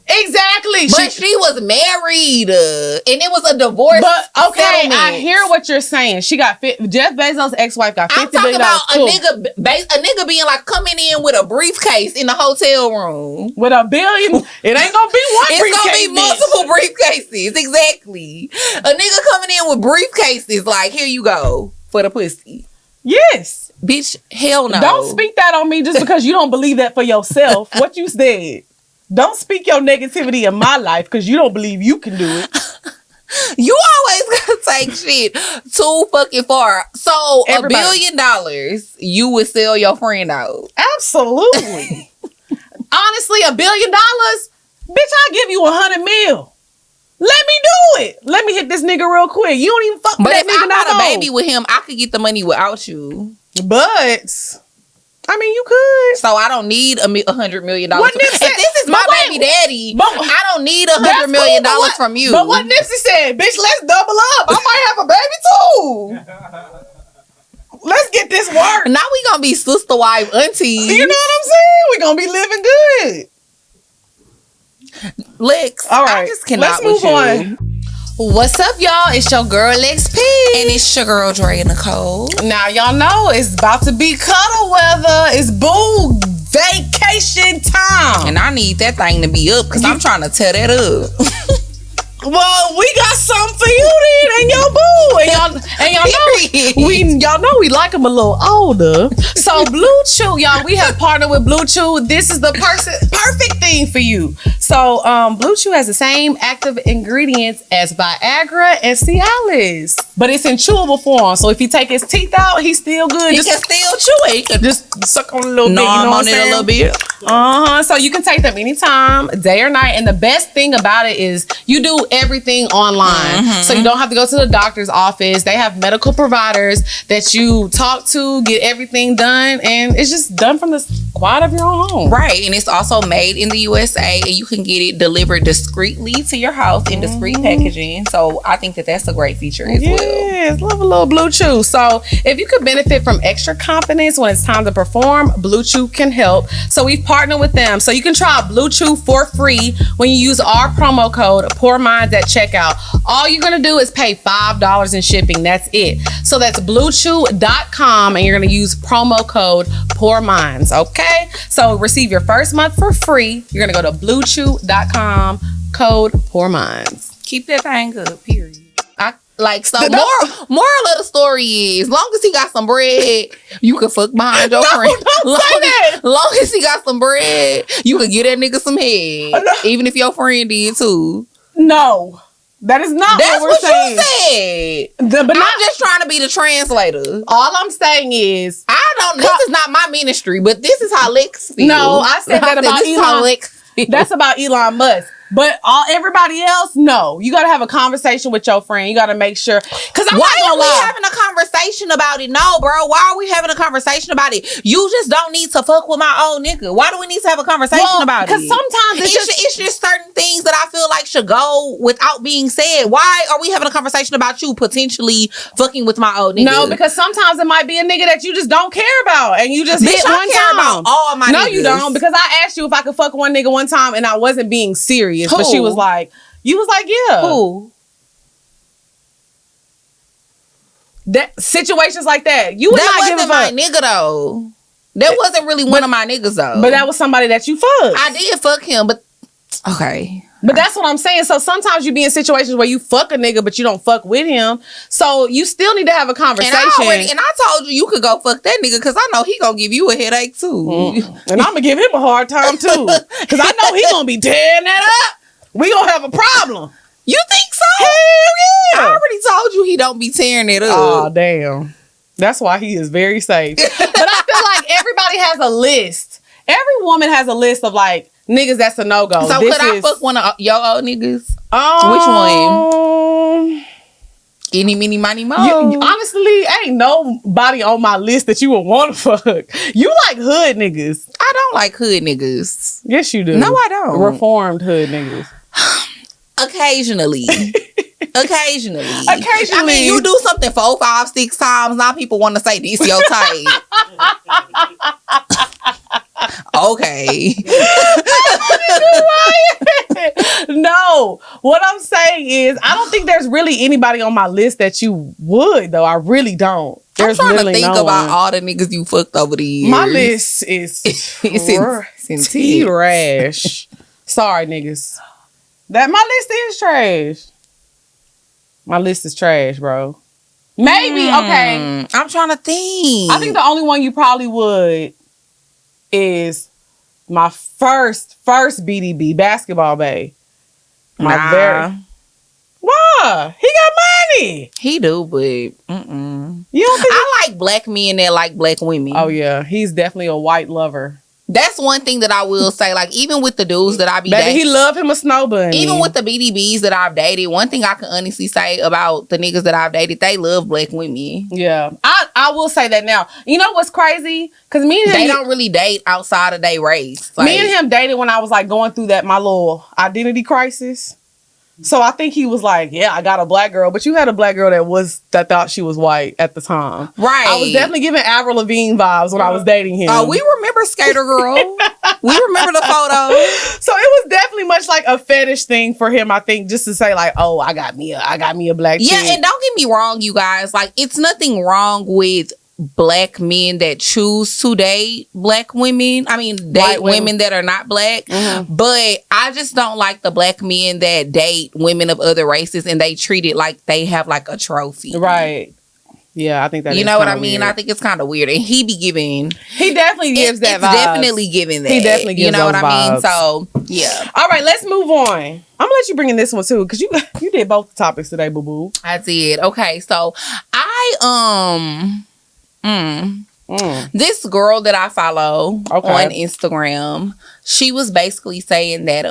Exactly. But she was married and it was a divorce. But okay, settlement. I hear what you're saying. She got Jeff Bezos' ex-wife got $50 I'm billion. talking about a nigga being like coming in with a briefcase in the hotel room. With $1 billion. It ain't gonna be one briefcase. It's gonna be multiple briefcases. Exactly. A nigga coming in with briefcases like, here you go for the pussy. Yes. Bitch, hell no. Don't speak that on me just because you don't believe that for yourself. What you said. Don't speak your negativity in my life because you don't believe you can do it. You always gotta take shit too fucking far. So $1 billion, you would sell your friend out. Absolutely. Honestly, $1 billion, bitch, I'll give you 100 mil. Let me do it. Let me hit this nigga real quick. You don't even fuck with that nigga. But if I got a baby with him, I could get the money without you. But I mean, you could. So I don't need $100 million. If this is my baby daddy, I don't need $100 million from you. But what Nipsey said, bitch, let's double up. I might have a baby too. Let's get this work. Now we gonna be sister wife aunties. You know what I'm saying? We gonna be living good. Lex, all right, I just cannot let's move on. What's up, y'all? It's your girl XP. And it's your girl Dre Nicole. Now, y'all know it's about to be cuddle weather. It's boo vacation time. And I need that thing to be up because I'm trying to tear that up. Well, we got something for you then and your boo. And y'all know we like them a little older. So Blue Chew, y'all, we have partnered with Blue Chew. This is the perfect thing for you. So Blue Chew has the same active ingredients as Viagra and Cialis, but it's in chewable form. So if you take his teeth out, he's still good. He can still chew it. He can just suck on a little bit. You know what I'm saying? A little bit. So you can take them anytime, day or night. And the best thing about it is you do everything online. So you don't have to go to the doctor's office. They have medical providers that you talk to, get everything done, and it's just done from the quiet of your own home. Right. And it's also made in the USA, and you can get it delivered discreetly to your house in discreet packaging. So I think that that's a great feature as well. Yes, love a little Blue Chew. So if you could benefit from extra confidence when it's time to perform, Blue Chew can help. So we've partnered with them. So you can try Blue Chew for free when you use our promo code PoorMinds at checkout. All you're going to do is pay $5 in shipping. That's it. So that's bluechew.com, and you're going to use promo code PoorMinds. Okay? So receive your first month for free. You're going to go to bluechew.com, code PoorMinds. Keep that thing up, period. Moral of the story is, long as he got some bread, you can fuck behind your friend. Long as he got some bread, you can get that nigga some head. Even if your friend did too. No. That is not That's what we're saying. You said. But I'm just trying to be the translator. All I'm saying is, this is not my ministry, but this is how Lex feels. No, I said that about Elon. That's about Elon Musk. But everybody else, no. You got to have a conversation with your friend. You got to make sure. Because why are we having a conversation about it? No, bro. Why are we having a conversation about it? You just don't need to fuck with my old nigga. Why do we need to have a conversation about it? Because sometimes it's just certain things that I feel like should go without being said. Why are we having a conversation about you potentially fucking with my old nigga? No, because sometimes it might be a nigga that you just don't care about, and you just hit one time. About all my niggas. No, you don't. Because I asked you if I could fuck one nigga one time, and I wasn't being serious. Who? But she was like, yeah. Who? That situations like that. You would not give a fuck. That wasn't my nigga though. That wasn't really one of my niggas though. But that was somebody that you fucked. I did fuck him, but okay. But that's what I'm saying. So sometimes you be in situations where you fuck a nigga, but you don't fuck with him. So you still need to have a conversation. And I told you could go fuck that nigga because I know he gonna give you a headache too. And I'm gonna give him a hard time too. Because I know he gonna be tearing that up. We gonna have a problem. You think so? Hell yeah. I already told you he don't be tearing it up. Oh, damn. That's why he is very safe. But I feel like everybody has a list. Every woman has a list of like, niggas that's a no-go. So could I fuck one of your old niggas? Which one? Any, mini, money, mo. Honestly, ain't nobody on my list that you would want to fuck. You like hood niggas. I don't like hood niggas. Yes, you do. No, I don't. Reformed hood niggas. Occasionally. I mean, you do something 4, 5, 6 times. Now people want to say this your type. Okay. No, what I'm saying is, I don't think there's really anybody on my list that you would, though. I really don't. There's I'm trying to think about all the niggas you fucked over the years. My list is trash. Sorry, niggas. My list is trash. My list is trash, bro. Maybe, okay. I'm trying to think. I think the only one you probably would is my first BDB, basketball bae. Why? He got money. He do, but You don't think I like black men that like black women. Oh yeah, he's definitely a white lover. That's one thing that I will say. Like, even with the dudes that I be dating, he love him a snow bunny. Even with the BDBs that I've dated, one thing I can honestly say about the niggas that I've dated, they love black women. Yeah, I will say that now. You know what's crazy? Because me and him, they don't really date outside of their race. Like, me and him dated when I was like going through my little identity crisis. So I think he was like, yeah, I got a black girl. But you had a black girl that thought she was white at the time. Right. I was definitely giving Avril Lavigne vibes when I was dating him. Oh, we remember Skater Girl. We remember the photo. So it was definitely much like a fetish thing for him, I think, just to say like, oh, I got me a black chick. Yeah, and don't get me wrong, you guys. Like, it's nothing wrong with black men that choose to date black women. I mean, date women that are not black. Mm-hmm. But I just don't like the black men that date women of other races and they treat it like they have like a trophy. Right. Yeah, I think that. You know what I mean? Weird. I think it's kind of weird, and he be giving. He definitely gives that. It's definitely giving that. He definitely gives. You know what vibes. I mean? So yeah. All right, let's move on. I'm gonna let you bring in this one too, because you did both the topics today, boo boo. I did. Okay, so this girl that I follow on Instagram, she was basically saying that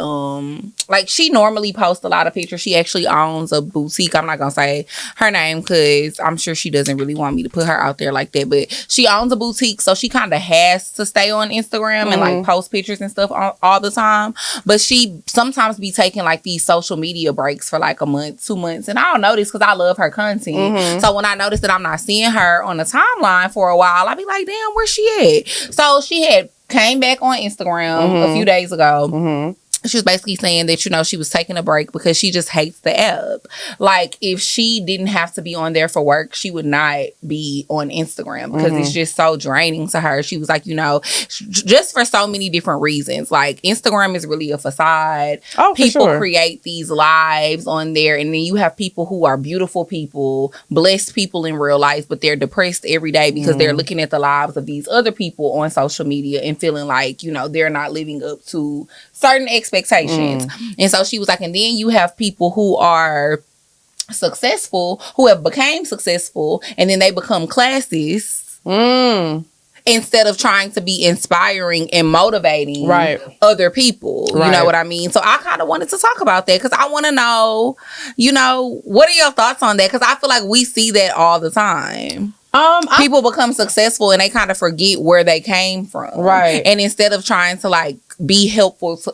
like she normally posts a lot of pictures. She actually owns a boutique. I'm not gonna say her name because I'm sure she doesn't really want me to put her out there like that, but she owns a boutique, so she kind of has to stay on Instagram and like post pictures and stuff all the time. But she sometimes be taking like these social media breaks for like a month, 2 months, and I don't know this because I love her content. So when I notice that I'm not seeing her on the timeline for a while, I be like, damn, where's she at? So she had came back on Instagram a few days ago. She was basically saying that, you know, she was taking a break because she just hates the app. Like, if she didn't have to be on there for work, she would not be on Instagram because it's just so draining to her. She was like, you know, just for so many different reasons. Like, Instagram is really a facade. People create these lives on there, and then you have people who are beautiful people, blessed people in real life, but they're depressed every day because they're looking at the lives of these other people on social media and feeling like, you know, they're not living up to certain expectations expectations. And so she was like, and then you have people who are successful, who have became successful, and then they become classists. Instead of trying to be inspiring and motivating other people. You know what I mean? So I kind of wanted to talk about that because I want to know, what are your thoughts on that? Because I feel like we see that all the time. People become successful and they kind of forget where they came from. Right. And instead of trying to like be helpful to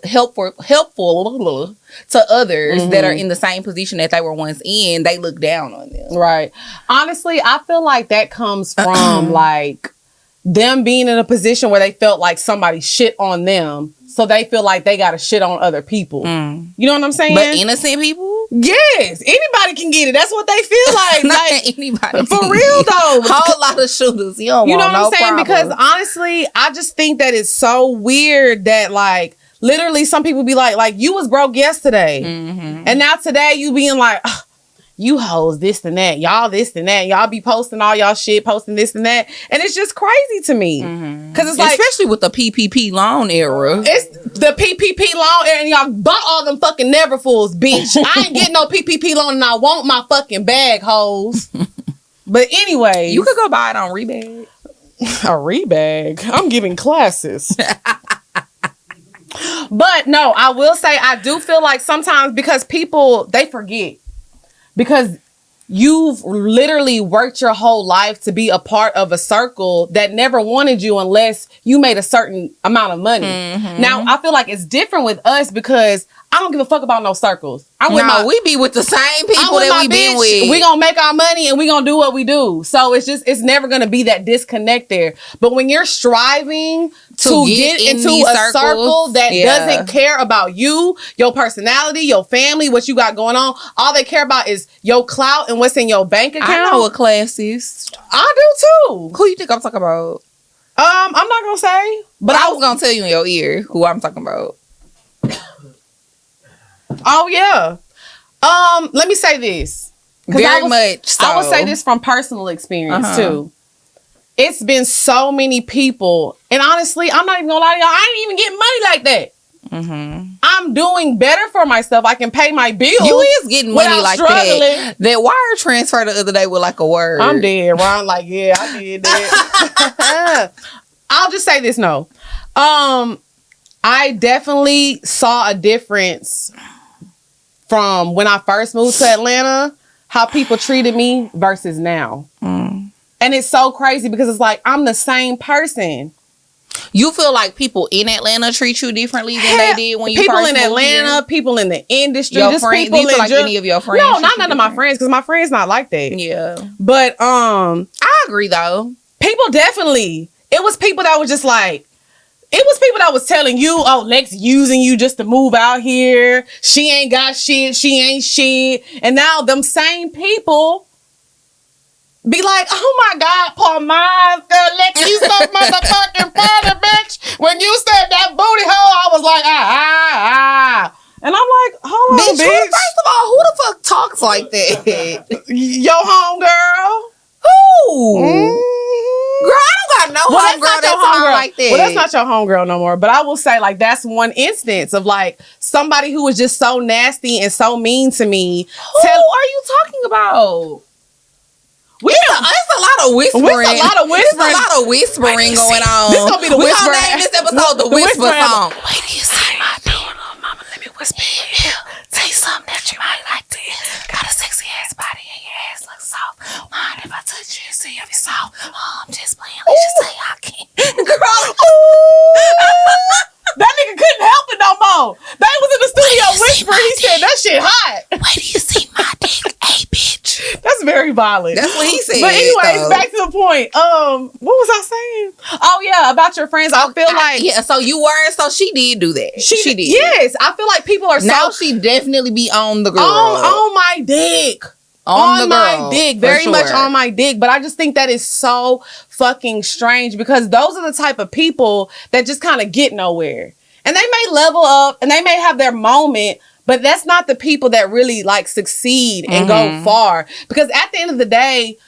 others that are in the same position that they were once in, they look down on them. Right. Honestly, I feel like that comes from like them being in a position where they felt like somebody shit on them. So they feel like they got to shit on other people. You know what I'm saying? But innocent people? Yes. Anybody can get it. That's what they feel like. Like anybody. For real, though. Whole lot of shooters. You know what I'm saying? Problem. Because honestly, I just think that it's so weird that like, literally some people be like you was broke yesterday. And now today you being like, you hoes this and that, y'all this and that, y'all be posting all y'all shit, posting this and that, and it's just crazy to me because it's like, especially with the PPP loan era, it's the PPP loan era, and y'all bought all them fucking never fools, bitch. I ain't getting no PPP loan, and I want my fucking bag, hoes. But anyway, you could go buy it on Rebag. A Rebag? I'm giving classes. But no, I will say I do feel like sometimes because people they forget. Because you've literally worked your whole life to be a part of a circle that never wanted you unless you made a certain amount of money. Now, I feel like it's different with us because I don't give a fuck about no circles. We be with the same people that we been with. We gonna make our money and we gonna do what we do. So it's never gonna be that disconnect there. But when you're striving to get into a circle that doesn't care about you, your personality, your family, what you got going on, all they care about is your clout and what's in your bank account. I know a classist. I do too. Who you think I'm talking about? I'm not gonna say, but I was gonna tell you in your ear who I'm talking about. Oh yeah. Let me say this. Very much so. I will say this from personal experience too. It's been so many people, and honestly, I'm not even gonna lie to y'all, I ain't even getting money like that. I'm doing better for myself. I can pay my bills. You is getting money like that. That wire transfer the other day with like a word. I'm dead. Ron, like, yeah, I did that. I'll just say this, no. I definitely saw a difference from when I first moved to Atlanta, how people treated me versus now. And it's so crazy because it's like, I'm the same person. You feel like people in Atlanta treat you differently than they did when you people first in moved Atlanta, here? People in the industry, your just friends, people do you feel like any of your friends? No, not none of my friends, because my friends not like that. Yeah. But I agree though. People definitely. It was people that was just like, it was people that was telling you, oh, Lex using you just to move out here. She ain't got shit. She ain't shit. And now them same people be like, oh my God, Paul Miles, girl, Lex, you so motherfucking funny, bitch. When you said that booty hole, I was like, And I'm like, hold on, bitch. First of all, who the fuck talks like that? Your homegirl. Who? Girl, I don't got no homegirl that talk like that. Well, that's not your homegirl no more. But I will say, like, that's one instance of, like, somebody who was just so nasty and so mean to me. Who are you talking about? It's a lot of whispering. It's a lot of whispering. It's a lot of whispering going on. This gonna be the whisper. We're gonna name this episode the Whisper Song. Wait till you see my door, mama. Let me whisper in your ear. Say something that you might like to hear. Got a sexy ass body and your ass looks soft. Mind if I touch you and see if it's soft? I'm just playing. Let's just say I can't. Girl, that nigga couldn't help it no more. They was in the studio whispering. He said, that shit hot. Wait till you see my dick. Hey, bitch. That's very violent. That's what he said. But anyways, back to the point. What was I saying? Oh yeah, about your friends. I feel like so she did do that. She did. Yes, I feel like people are now she definitely be on the girl. On my dick. On my dick. Very much on my dick. But I just think that is so fucking strange because those are the type of people that just kind of get nowhere. And they may level up and they may have their moment, but that's not the people that really like succeed and go far. Because at the end of the day,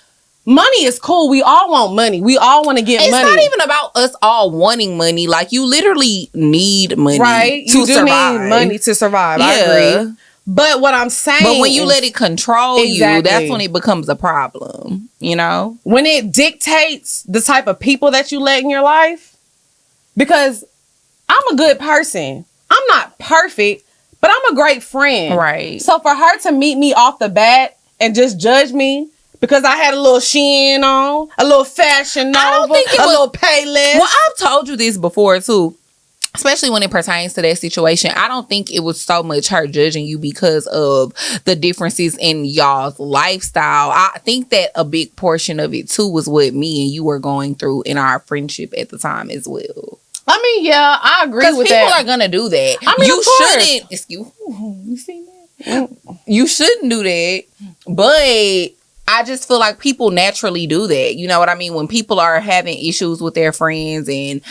money is cool. We all want money. We all want to get money. It's not even about us all wanting money. Like, you literally need money, right? to you do survive. need money to survive. I agree. But what I'm saying, but when you let it control you, Exactly. that's when it becomes a problem. You know, when it dictates the type of people that you let in your life. Because I'm a good person. I'm not perfect, but I'm a great friend. right? So for her to meet me off the bat and just judge me because I had a little Shein on, a little Fashion Nova, a little Payless. Well, I've told you this before too. Especially when it pertains to that situation, I don't think it was so much her judging you because of the differences in y'all's lifestyle. I think that a big portion of it too was what me and you were going through in our friendship at the time as well. I mean, yeah, I agree with that. Because people are gonna do that. I mean, you shouldn't. Excuse me. You see that? You shouldn't do that. But I just feel like people naturally do that. You know what I mean? When people are having issues with their friends and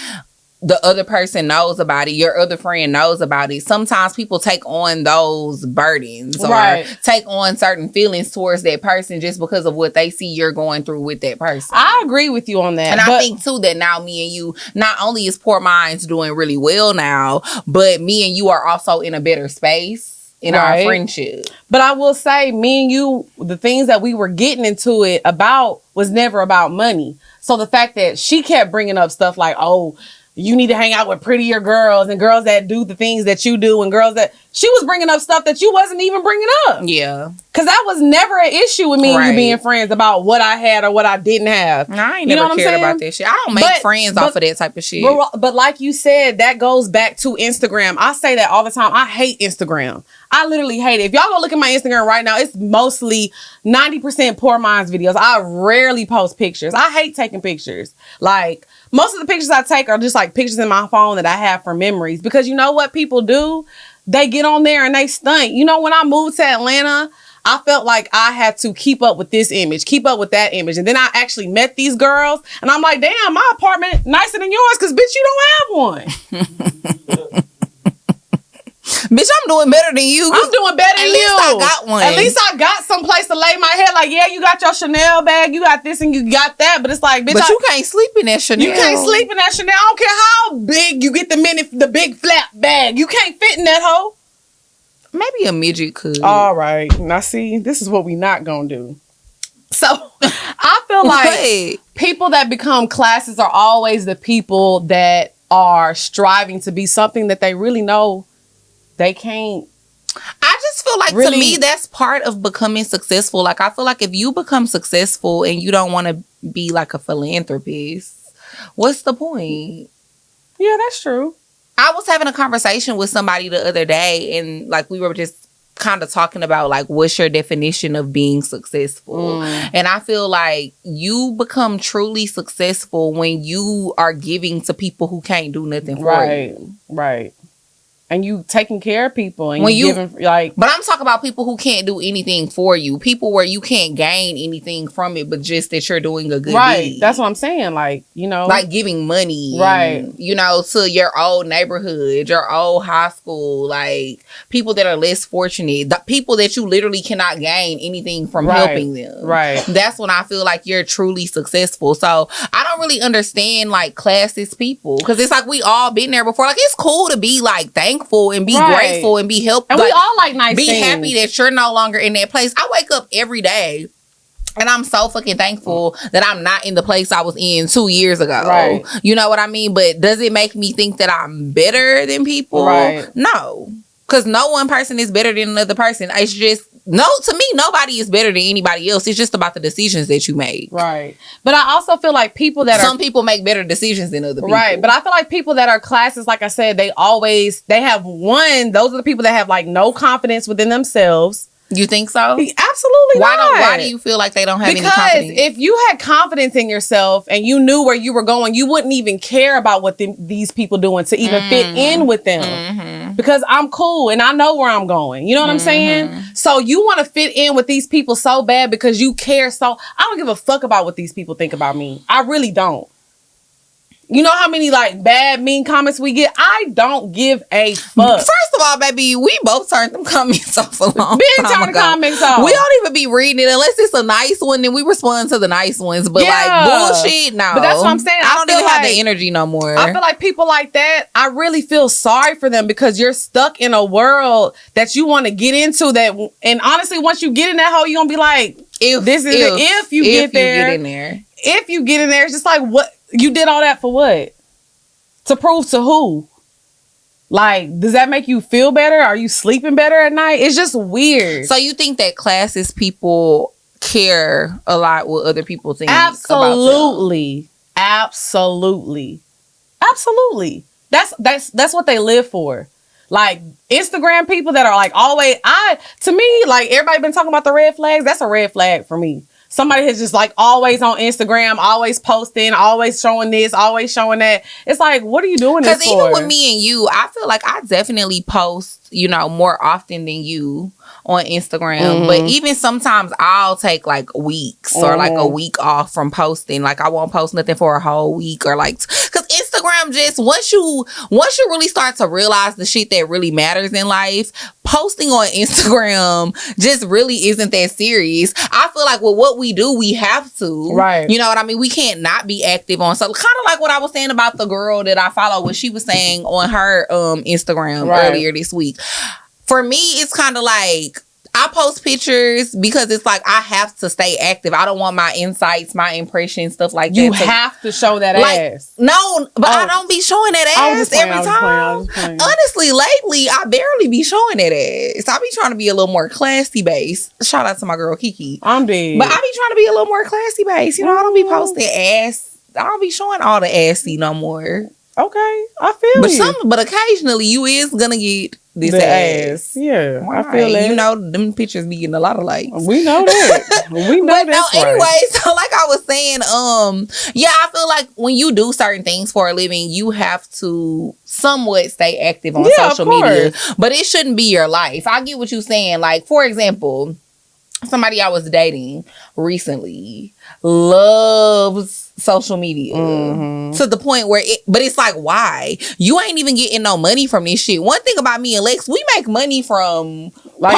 the other person knows about it, your other friend knows about it, sometimes people take on those burdens or take on certain feelings towards that person just because of what they see you're going through with that person. I agree with you on that. And I think too that now me and you, not only is Poor Minds doing really well now, but me and you are also in a better space in our friendship. But I will say, me and you, the things that we were getting into it about was never about money. So the fact that she kept bringing up stuff like, oh, you need to hang out with prettier girls and girls that do the things that you do and girls that... She was bringing up stuff that you wasn't even bringing up. Yeah. Because that was never an issue with me and you being friends about what I had or what I didn't have. No, I ain't never cared about that shit. I don't make friends off of that type of shit. But like you said, that goes back to Instagram. I say that all the time. I hate Instagram. I literally hate it. If y'all go look at my Instagram right now, it's mostly 90% Poor Minds videos. I rarely post pictures. I hate taking pictures. Like... most of the pictures I take are just like pictures in my phone that I have for memories. Because you know what people do? They get on there and they stunt. You know, when I moved to Atlanta, I felt like I had to keep up with this image, keep up with that image. And then I actually met these girls. And I'm like, damn, my apartment nicer than yours because, bitch, you don't have one. Bitch, I'm doing better than you. I'm doing better than you. At least I got one. At least I got someplace to lay my head. Like, yeah, you got your Chanel bag, you got this and you got that. But it's like, bitch, but you can't sleep in that Chanel. You can't sleep in that Chanel. I don't care how big you get the big flat bag. You can't fit in that hoe. Maybe a midget could. All right. Now, see, this is what we not gonna do. So, I feel like people that become classists are always the people that are striving to be something that they really know they can't. I just feel like, really, to me, that's part of becoming successful. Like, I feel like if you become successful and you don't want to be like a philanthropist, what's the point? Yeah, that's true. I was having a conversation with somebody the other day, and like we were just kind of talking about like, what's your definition of being successful? And I feel like you become truly successful when you are giving to people who can't do nothing for you. Right. And you taking care of people and you giving, like... But I'm talking about people who can't do anything for you. People where you can't gain anything from it, but just that you're doing a good deed. That's what I'm saying. Like, you know... like giving money. Right. And, you know, to your old neighborhood, your old high school. Like, people that are less fortunate. The people that you literally cannot gain anything from helping them. Right. That's when I feel like you're truly successful. So, I don't really understand, like, classist people. Because it's like we all been there before. Like, it's cool to be, like, thankful and be grateful and be helpful. And we all like nice things. Be happy that you're no longer in that place. I wake up every day and I'm so fucking thankful that I'm not in the place I was in 2 years ago. Right. You know what I mean? But does it make me think that I'm better than people? Right. No. Because no one person is better than another person. It's just, no, to me, nobody is better than anybody else. It's just about the decisions that you make. Right. But I also feel like people that Some people make better decisions than other people. Right. But I feel like people that are classists, like I said, they have those are the people that have like no confidence within themselves. You think so? Absolutely not. Why do you feel like they don't have any confidence? Because if you had confidence in yourself and you knew where you were going, you wouldn't even care about what these people doing to even fit in with them. Mm-hmm. Because I'm cool and I know where I'm going. You know what I'm saying? So you want to fit in with these people so bad because you care so... I don't give a fuck about what these people think about me. I really don't. You know how many like bad, mean comments we get? I don't give a fuck. First of all, baby, we both turned them comments off a long Been time turning ago. comments off. We don't even be reading it unless it's a nice one. Then we respond to the nice ones. But like bullshit, no. But that's what I'm saying. I don't feel even have like- the energy no more. I feel like people like that, I really feel sorry for them because you're stuck in a world that you want to get into that. And honestly, once you get in that hole, you're going to be like, if you get in there, it's just like, what? You did all that for what? To prove to who? Like, does that make you feel better? Are you sleeping better at night? It's just weird. So you think that classist people care a lot what other people think? Absolutely. Absolutely. Absolutely. That's what they live for. Like Instagram people that are like always, to me, like everybody been talking about the red flags. That's a red flag for me. Somebody has just like always on Instagram, always posting, always showing this, always showing that. It's like, what are you doing this for? Because even with me and you, I feel like I definitely post, more often than you on Instagram. Mm-hmm. But even sometimes I'll take like weeks or like a week off from posting. Like I won't post nothing for a whole week or like, because Instagram just, once you really start to realize the shit that really matters in life, posting on Instagram just really isn't that serious. I feel like with what we do, we have to. Right. You know what I mean? We can't not be active on something. Kind of like what I was saying about the girl that I follow, what she was saying on her Instagram earlier this week. For me, it's kind of like, I post pictures because it's like I have to stay active. I don't want my insights, my impressions, stuff like that. You have to show that ass. No, but I don't be showing that ass every time. Honestly, lately, I barely be showing that ass. I be trying to be a little more classy based. Shout out to my girl Kiki. I'm dead. But I be trying to be a little more classy based. I don't be posting ass. I don't be showing all the assy no more. Okay, I feel you. But occasionally you is gonna get this the ass. Yeah, Right. I feel that. Them pictures be getting a lot of likes. We know that. We know that. Anyway, so like I was saying, I feel like when you do certain things for a living, you have to somewhat stay active on social media. But it shouldn't be your life. I get what you're saying. Like, for example, somebody I was dating recently loves social media to the point where but it's like, why? You ain't even getting no money from this shit. One thing about me and Lex, we make money from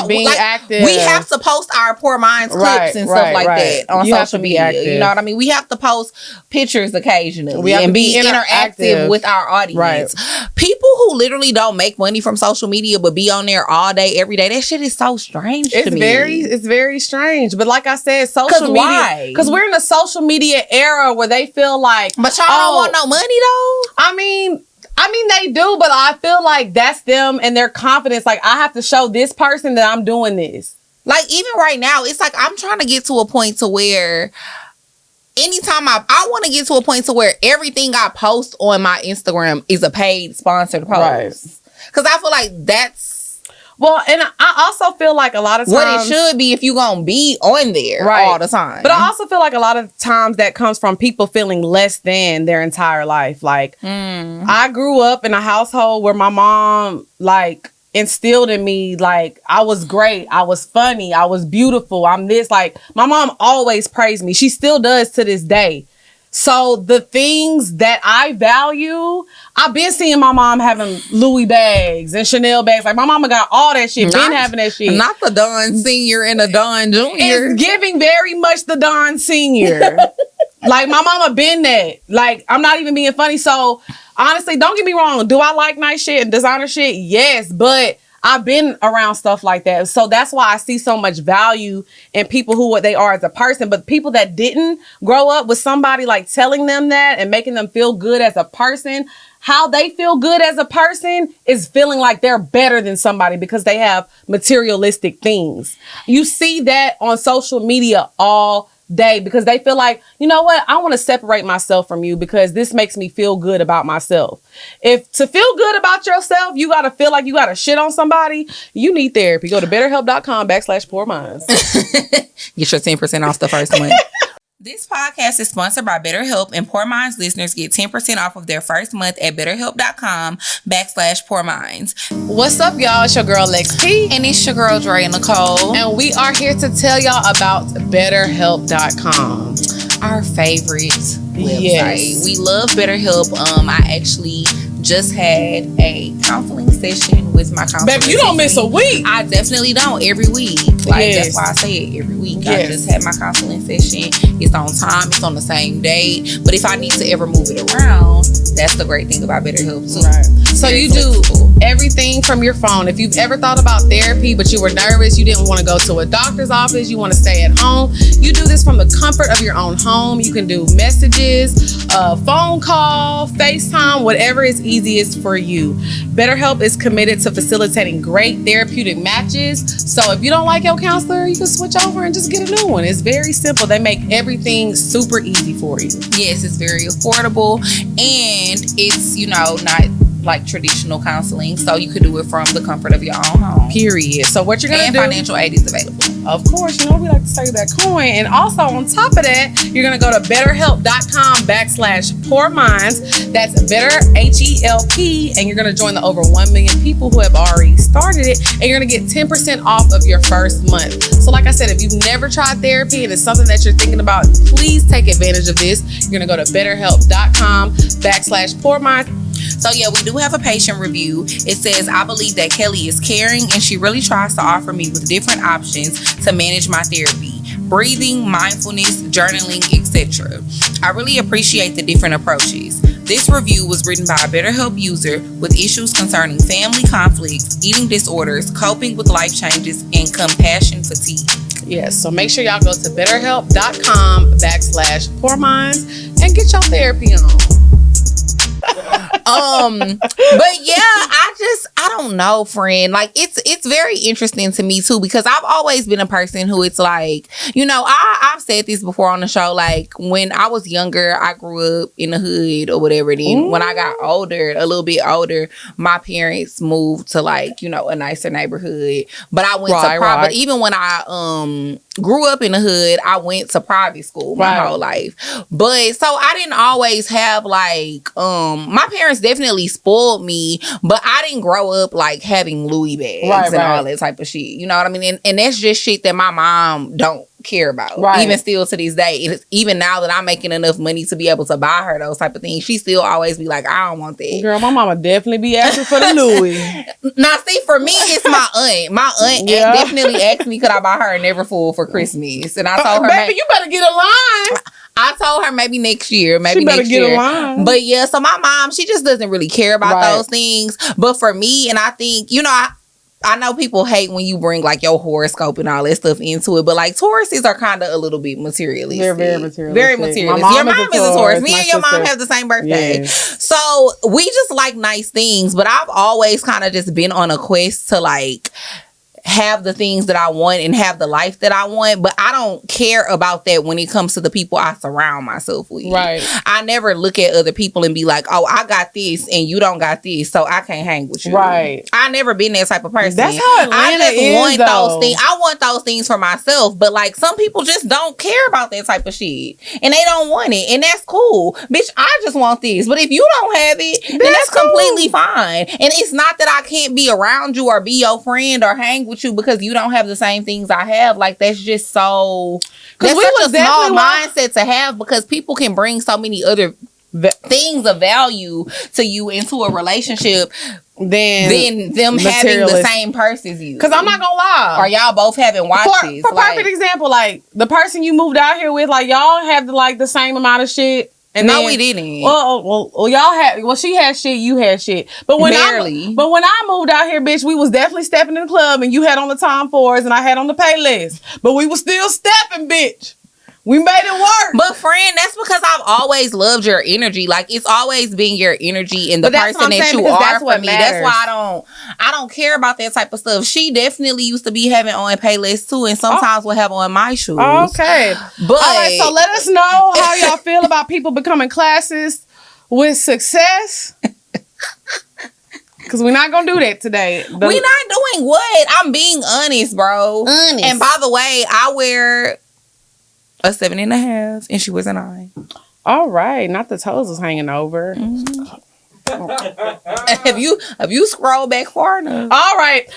being active. We have to post our Poor Minds clips and stuff like that on social media. Active. You know what I mean? We have to post pictures occasionally and be interactive with our audience. Right. People who literally don't make money from social media but be on there all day, every day, that shit is so strange to me. It's very strange. But like I said, social media, because we're in a social media era where they feel like, but y'all don't want no money though. I mean they do, but I feel like that's them and their confidence. Like, I have to show this person that I'm doing this. Like, even right now, it's like I'm trying to get to a point to where anytime I want to get to a point to where everything I post on my Instagram is a paid sponsored post. Right. Because I feel like that's well, and I also feel like a lot of times what it should be if you gonna be on there all the time. But I also feel like a lot of times that comes from people feeling less than their entire life. Like, I grew up in a household where my mom like instilled in me like I was great, I was funny, I was beautiful, I'm this. Like, my mom always praised me. She still does to this day. So the things that I value, I've been seeing my mom having Louis bags and Chanel bags. Like, my mama got all that shit. Been having that shit. Not the Don Senior and the Don Junior. It's giving very much the Don Senior. Like, my mama been that. Like, I'm not even being funny. So honestly, don't get me wrong. Do I like nice shit and designer shit? Yes, but I've been around stuff like that. So that's why I see so much value in people who what they are as a person. But people that didn't grow up with somebody like telling them that and making them feel good as a person, how they feel good as a person is feeling like they're better than somebody because they have materialistic things. You see that on social media all day because they feel like, you know what, I want to separate myself from you because this makes me feel good about myself. If to feel good about yourself, you got to feel like you got to shit on somebody, you need therapy. Go to betterhelp.com/poorminds. Get your 10% off the first one. This podcast is sponsored by BetterHelp, and Poor Minds listeners get 10% off of their first month at betterhelp.com/poorminds. What's up, y'all? It's your girl, Lex T. And it's your girl, Dre and Nicole. And we are here to tell y'all about betterhelp.com. Our favorite website. Yes. We love BetterHelp. I actually just had a counseling session with my counselor. Baby, you don't miss a week. I definitely don't. Every week. Like, Yes. that's why I say it every week. Yes. I just had my counseling session. It's on time. It's on the same date. But if I need to ever move it around, that's the great thing about BetterHelp too. Right. So Very you flexible. do everything from your phone. If you've ever thought about therapy, but you were nervous, you didn't want to go to a doctor's office, you want to stay at home, you do this from the comfort of your own home. You can do messages, phone call, FaceTime, whatever is easiest for you. BetterHelp is committed to facilitating great therapeutic matches. So if you don't like your counselor, you can switch over and just get a new one. It's very simple. They make everything super easy for you. Yes, it's very affordable, and it's, not like traditional counseling, so you could do it from the comfort of your own home. Period. So what you're gonna And do? financial aid is available. Of course, we like to save that coin. And also on top of that, you're gonna go to betterhelp.com/poorminds. That's better HELP, and you're gonna join the over 1 million people who have already started it, and you're gonna get 10% off of your first month. So like I said, if you've never tried therapy and it's something that you're thinking about, please take advantage of this. You're gonna go to betterhelp.com/poorminds. So yeah, we do have a patient review. It says, I believe that Kelly is caring and she really tries to offer me with different options to manage my therapy. Breathing, mindfulness, journaling, etc. I really appreciate the different approaches. This review was written by a BetterHelp user with issues concerning family conflicts, eating disorders, coping with life changes, and compassion fatigue. Yes, so make sure y'all go to betterhelp.com/poorminds and get your therapy on. But yeah, I don't know, friend. Like, it's very interesting to me too, because I've always been a person who, it's like, I've said this before on the show, like when I was younger, I grew up in the hood or whatever. Then when I got older, a little bit older, my parents moved to like, a nicer neighborhood. But I went to private. Right. Even when I grew up in the hood, I went to private school my whole life. But so I didn't always have like my parents definitely spoiled me, but I didn't grow up like having Louis bags and all that type of shit. You know what I mean? And that's just shit that my mom don't care about. Even still to this day. Even now that I'm making enough money to be able to buy her those type of things, she still always be like, I don't want that. Girl, my mama definitely be asking for the Louis. Now, see, for me, it's my aunt. My aunt definitely asked me, could I buy her a Neverfull for Christmas? And I told her, baby, you better get a line. I told her maybe next year, She better get a line. But yeah, so my mom, she just doesn't really care about those things. But for me, and I think, I know people hate when you bring like your horoscope and all that stuff into it, but like Tauruses are kind of a little bit materialistic. They're very materialistic. Very materialistic. Your mom is a Taurus. Me and your mom have the same birthday. Yes. So we just like nice things, but I've always kind of just been on a quest to like have the things that I want and have the life that I want, but I don't care about that when it comes to the people I surround myself with. Right. I never look at other people and be like, oh, I got this and you don't got this, so I can't hang with you. Right. I never been that type of person. That's how Atlanta I just is, want though. those things. I want those things for myself, but like some people just don't care about that type of shit and they don't want it, and that's cool. Bitch, I just want this. But if you don't have it, then that's cool. completely fine. And it's not that I can't be around you or be your friend or hang with you because you don't have the same things I have. Like, that's just so, that's such a small mindset to have, because people can bring so many other things of value to you into a relationship than them having the same purse as you. Because I'm not gonna lie, or y'all both having watches. For perfect example, like the person you moved out here with, like y'all have like the same amount of shit. And no, then, we didn't. Well, y'all had. Well, she had shit. You had shit. But when I moved out here, bitch, we was definitely stepping in the club, and you had on the Tom Fords, and I had on the Payless. But we was still stepping, bitch. We made it work. But friend, that's because I've always loved your energy. Like, it's always been your energy and the person that you are for me. That's why I don't care about that type of stuff. She definitely used to be having on Payless too, and sometimes will have on my shoes. Okay. But all right, so let us know how y'all feel about people becoming classist with success. Because we're not going to do that today. We're not doing what? I'm being honest, bro. Honest. And by the way, I wear a 7.5, and she was a 9. All right, not the toes was hanging over. Mm-hmm. Have you scrolled back far enough? All right.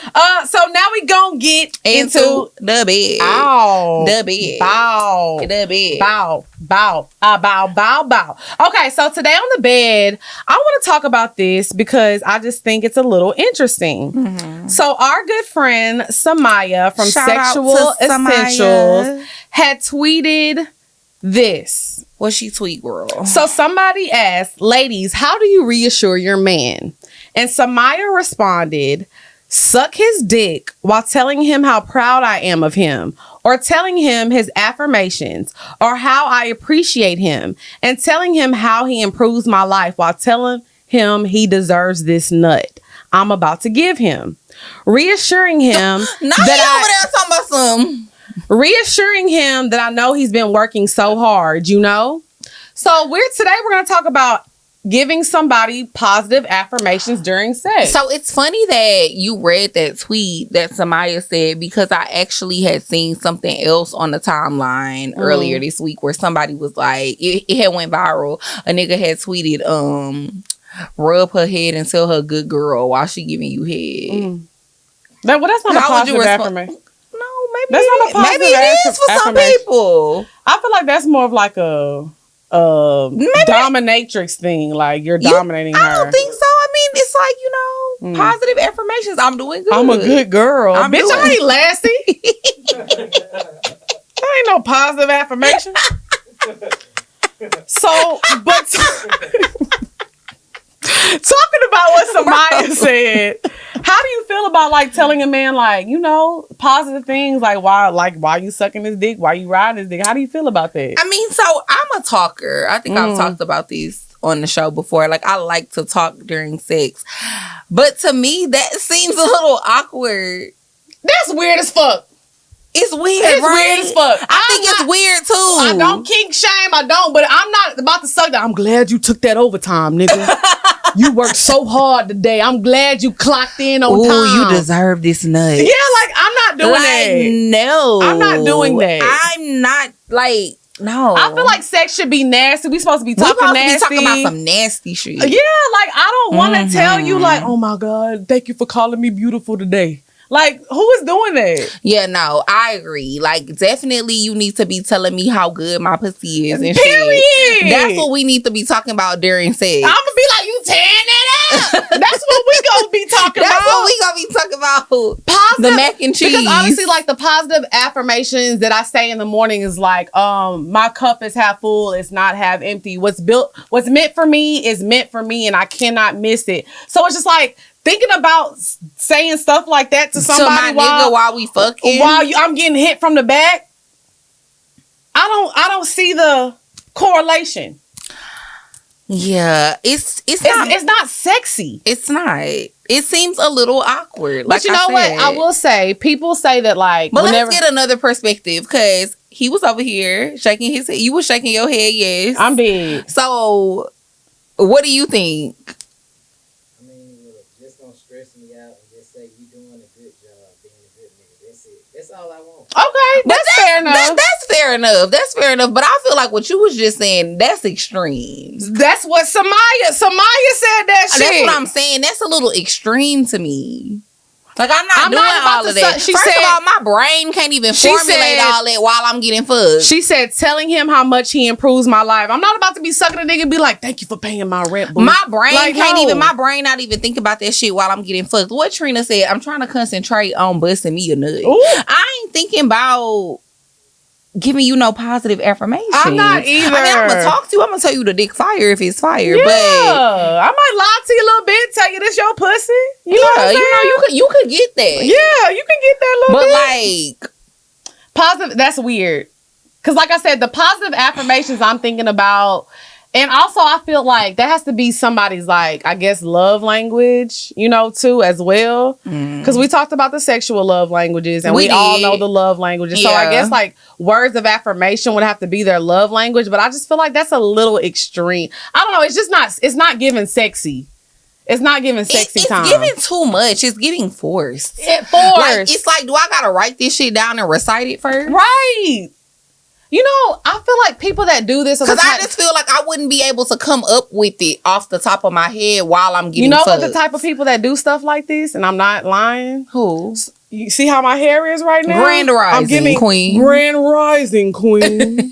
So now we gonna get into the bed. Ow. The bed. Bow. The bed. Bow. Bow. Bow, bow, bow. Okay, so today on the bed, I want to talk about this because I just think it's a little interesting. Mm-hmm. So our good friend Samaya from Sexual Essentials had tweeted this. What's she tweet, girl? So somebody asked, ladies, how do you reassure your man? And Samaya responded, suck his dick while telling him how proud I am of him, or telling him his affirmations, or how I appreciate him, and telling him how he improves my life while telling him he deserves this nut I'm about to give him. Reassuring him reassuring him that I know he's been working so hard, you know? So today we're going to talk about giving somebody positive affirmations during sex. So it's funny that you read that tweet that Samaya said, because I actually had seen something else on the timeline earlier this week where somebody was like, it had went viral. A nigga had tweeted, rub her head and tell her good girl while she giving you head. That's not a positive affirmation. No, maybe that's not a positive maybe it is for some people. I feel like that's more of like a dominatrix thing. Like you're dominating her. I don't think so. I mean, it's like, positive affirmations. I'm doing good. I'm a good girl. Bitch, I ain't Lassie. That ain't no positive affirmation. So, but talking about what Samaya said, how do you feel about like telling a man like, you know, positive things like why you sucking his dick, why you riding his dick? How do you feel about that? I mean, so I'm a talker. I think I've talked about this on the show before. Like, I like to talk during sex, but to me that seems a little awkward. That's weird as fuck. It's weird, it's right? weird as fuck. I think it's weird too. I don't kink shame. I don't, but I'm not about to suck that. I'm glad you took that overtime, nigga. You worked so hard today. I'm glad you clocked in on time. Ooh, you deserve this nut. Yeah, like I'm not doing that. No, I'm not doing that. I'm not like. No. I feel like sex should be nasty. We supposed to be talking nasty. Be talking about some nasty shit. Yeah, like I don't want to tell you like, oh my God, thank you for calling me beautiful today. Like, who is doing that? Yeah, no, I agree. Like, definitely you need to be telling me how good my pussy is and period. Shit. That's what we need to be talking about during sex. I'm gonna be like, you tearing that up. That's what we gonna be talking about. That's what we gonna be talking about. Positive, the mac and cheese. Because honestly, like the positive affirmations that I say in the morning is like, my cup is half full, it's not half empty. What's meant for me is meant for me, and I cannot miss it. So it's just like, thinking about saying stuff like that to somebody while we fucking, I'm getting hit from the back, I don't see the correlation. Yeah, it's not sexy. It's not. It seems a little awkward. But you know what? I will say, people say that like. But let's get another perspective, because he was over here shaking his head. You were shaking your head. Yes, I'm big. So, what do you think? Okay, that's fair enough. That's fair enough. But I feel like what you was just saying, that's extreme. That's what Samaya said that shit. That's what I'm saying. That's a little extreme to me. Like, I'm not doing all of that. First of all, my brain can't even formulate all that while I'm getting fucked. She said, telling him how much he improves my life. I'm not about to be sucking a nigga and be like, thank you for paying my rent, boo. My brain not even think about that shit while I'm getting fucked. What Trina said, I'm trying to concentrate on busting me a nut. Ooh. I ain't thinking about giving you no positive affirmation. I'm not either. I mean, I'm gonna talk to you. I'm gonna tell you the dick fire if it's fire. Yeah, but I might lie to you a little bit, tell you this your pussy. You know what I'm saying? You could get that. Yeah, you can get that little bit. But like positive, that's weird. Cause like I said, the positive affirmations I'm thinking about. And also, I feel like that has to be somebody's, like, I guess, love language, you know, too, as well. Because we talked about the sexual love languages, and we all know the love languages. Yeah. So I guess, like, words of affirmation would have to be their love language. But I just feel like that's a little extreme. I don't know. It's just not, it's not giving sexy. It's not giving sexy time. It's giving too much. It's giving forced. Forced. Like, it's like, do I got to write this shit down and recite it first? Right. You know, I feel like people that do this, because I just feel like I wouldn't be able to come up with it off the top of my head while I'm getting. You know what the type of people that do stuff like this, and I'm not lying. Who? You see how my hair is right now? Grand rising, I'm giving queen. Grand rising, queen.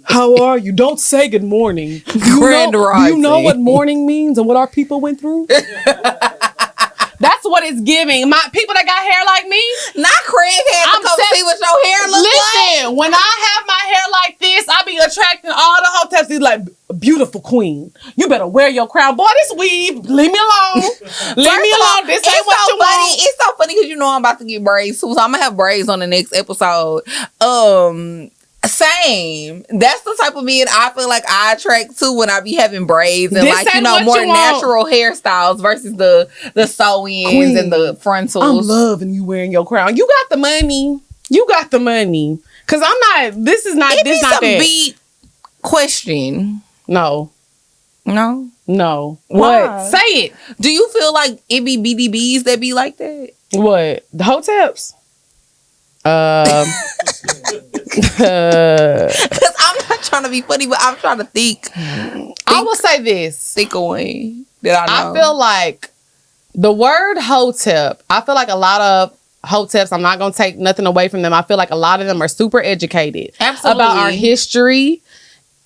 How are you? Don't say good morning. Grand rising. Do you know what morning means and what our people went through? That's what it's giving. My people that got hair like me. Not crackhead to come see what your hair looks like. Listen, when I have my hair like this, I be attracting all the hoteps. He's like, beautiful queen. You better wear your crown. Boy, this weave, leave me alone. Leave me alone. This ain't what you want. It's so funny because you know I'm about to get braids too. So I'm going to have braids on the next episode. Same. That's the type of men I feel like I attract to when I be having braids and This ain't what more you want. natural hairstyles versus the sew-ins Queen, and the frontals. I'm loving you wearing your crown. You got the money. You got the money. Cause I'm not. This is not. It this be not some that. beat question. No. No. What? Why? Say it. Do you feel like it be BDBs that be like that? What? The hoteps? Because I'm not trying to be funny, but I'm trying to think. I will say this. Think away that I know. I feel like the word hotep, I feel like a lot of hoteps, I'm not going to take nothing away from them. I feel like a lot of them are super educated. Absolutely. About our history.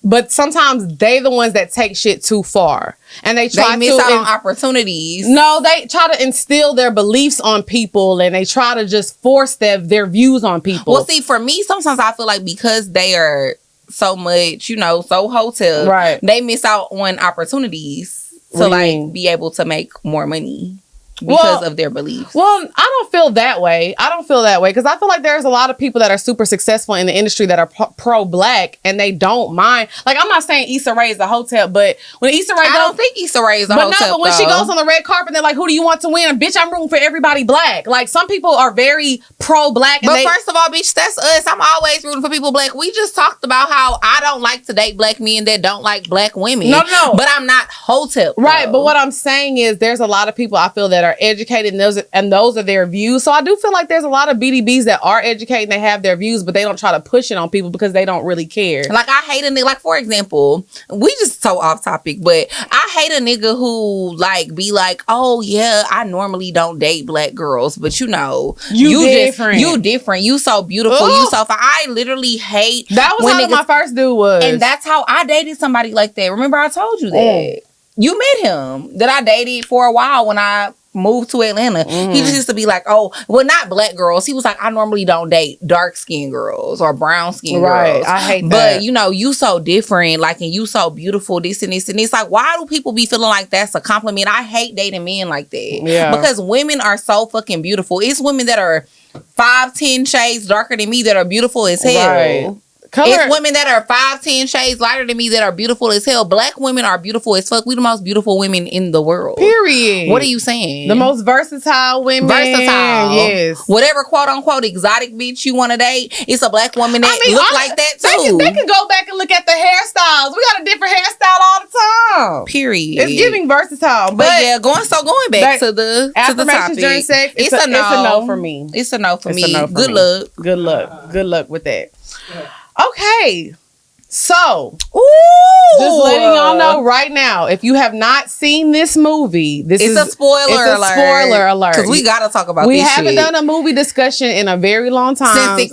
But sometimes they the ones that take shit too far. And they try to miss out on opportunities. No, they try to instill their beliefs on people and they try to just force their views on people. Well, see, for me, sometimes I feel like because they are so much, so hotel, right, they miss out on opportunities to be able to make more money. Because of their beliefs. Well, I don't feel that way. Because I feel like there's a lot of people that are super successful in the industry that are pro-black and they don't mind. Like, I'm not saying Issa Rae is a hotep, but when Issa Rae I don't think Issa Rae is a hotep, but when she goes on the red carpet, they're like, who do you want to win? Bitch, I'm rooting for everybody black. Like, some people are very pro-black. But first of all, bitch, that's us. I'm always rooting for people black. We just talked about how I don't like to date black men that don't like black women. No. But I'm not hotep. Right, but what I'm saying is there's a lot of people I feel that are educated and those are their views. So I do feel like there's a lot of BDBs that are educated and they have their views, but they don't try to push it on people because they don't really care. Like, I hate a nigga, like, for example, we just so off topic, but I hate a nigga who be like, oh yeah, I normally don't date black girls, but you different. You different. You so beautiful. Ugh. You so fine. I literally hate that was how my first dude was. And that's how I dated somebody like that. Remember I told you that. You met him that I dated for a while when I moved to Atlanta. He just used to be like, oh, well, not black girls. He was like, I normally don't date dark skinned girls or brown skinned girls. I hate that. But you so different, like, and you so beautiful, this and this. And it's like, why do people be feeling like that's a compliment? I hate dating men like that. Yeah. Because women are so fucking beautiful. It's women that are 5-10 shades darker than me that are beautiful as hell. Right. It's women that are 5-10 shades lighter than me that are beautiful as hell. Black women are beautiful as fuck. We the most beautiful women in the world. Period. What are you saying? The most versatile women. Versatile. Yes. Whatever quote unquote exotic bitch you want to date, it's a black woman that look like that too. They can go back and look at the hairstyles. We got a different hairstyle all the time. Period. It's giving versatile. But yeah, going back to the affirmations during sex. It's a no for me. It's a no for me. Good luck. Good luck with that. Okay, so just letting y'all know right now, if you have not seen this movie, it's a spoiler alert. Because we gotta talk about. We haven't done a movie discussion in a very long time since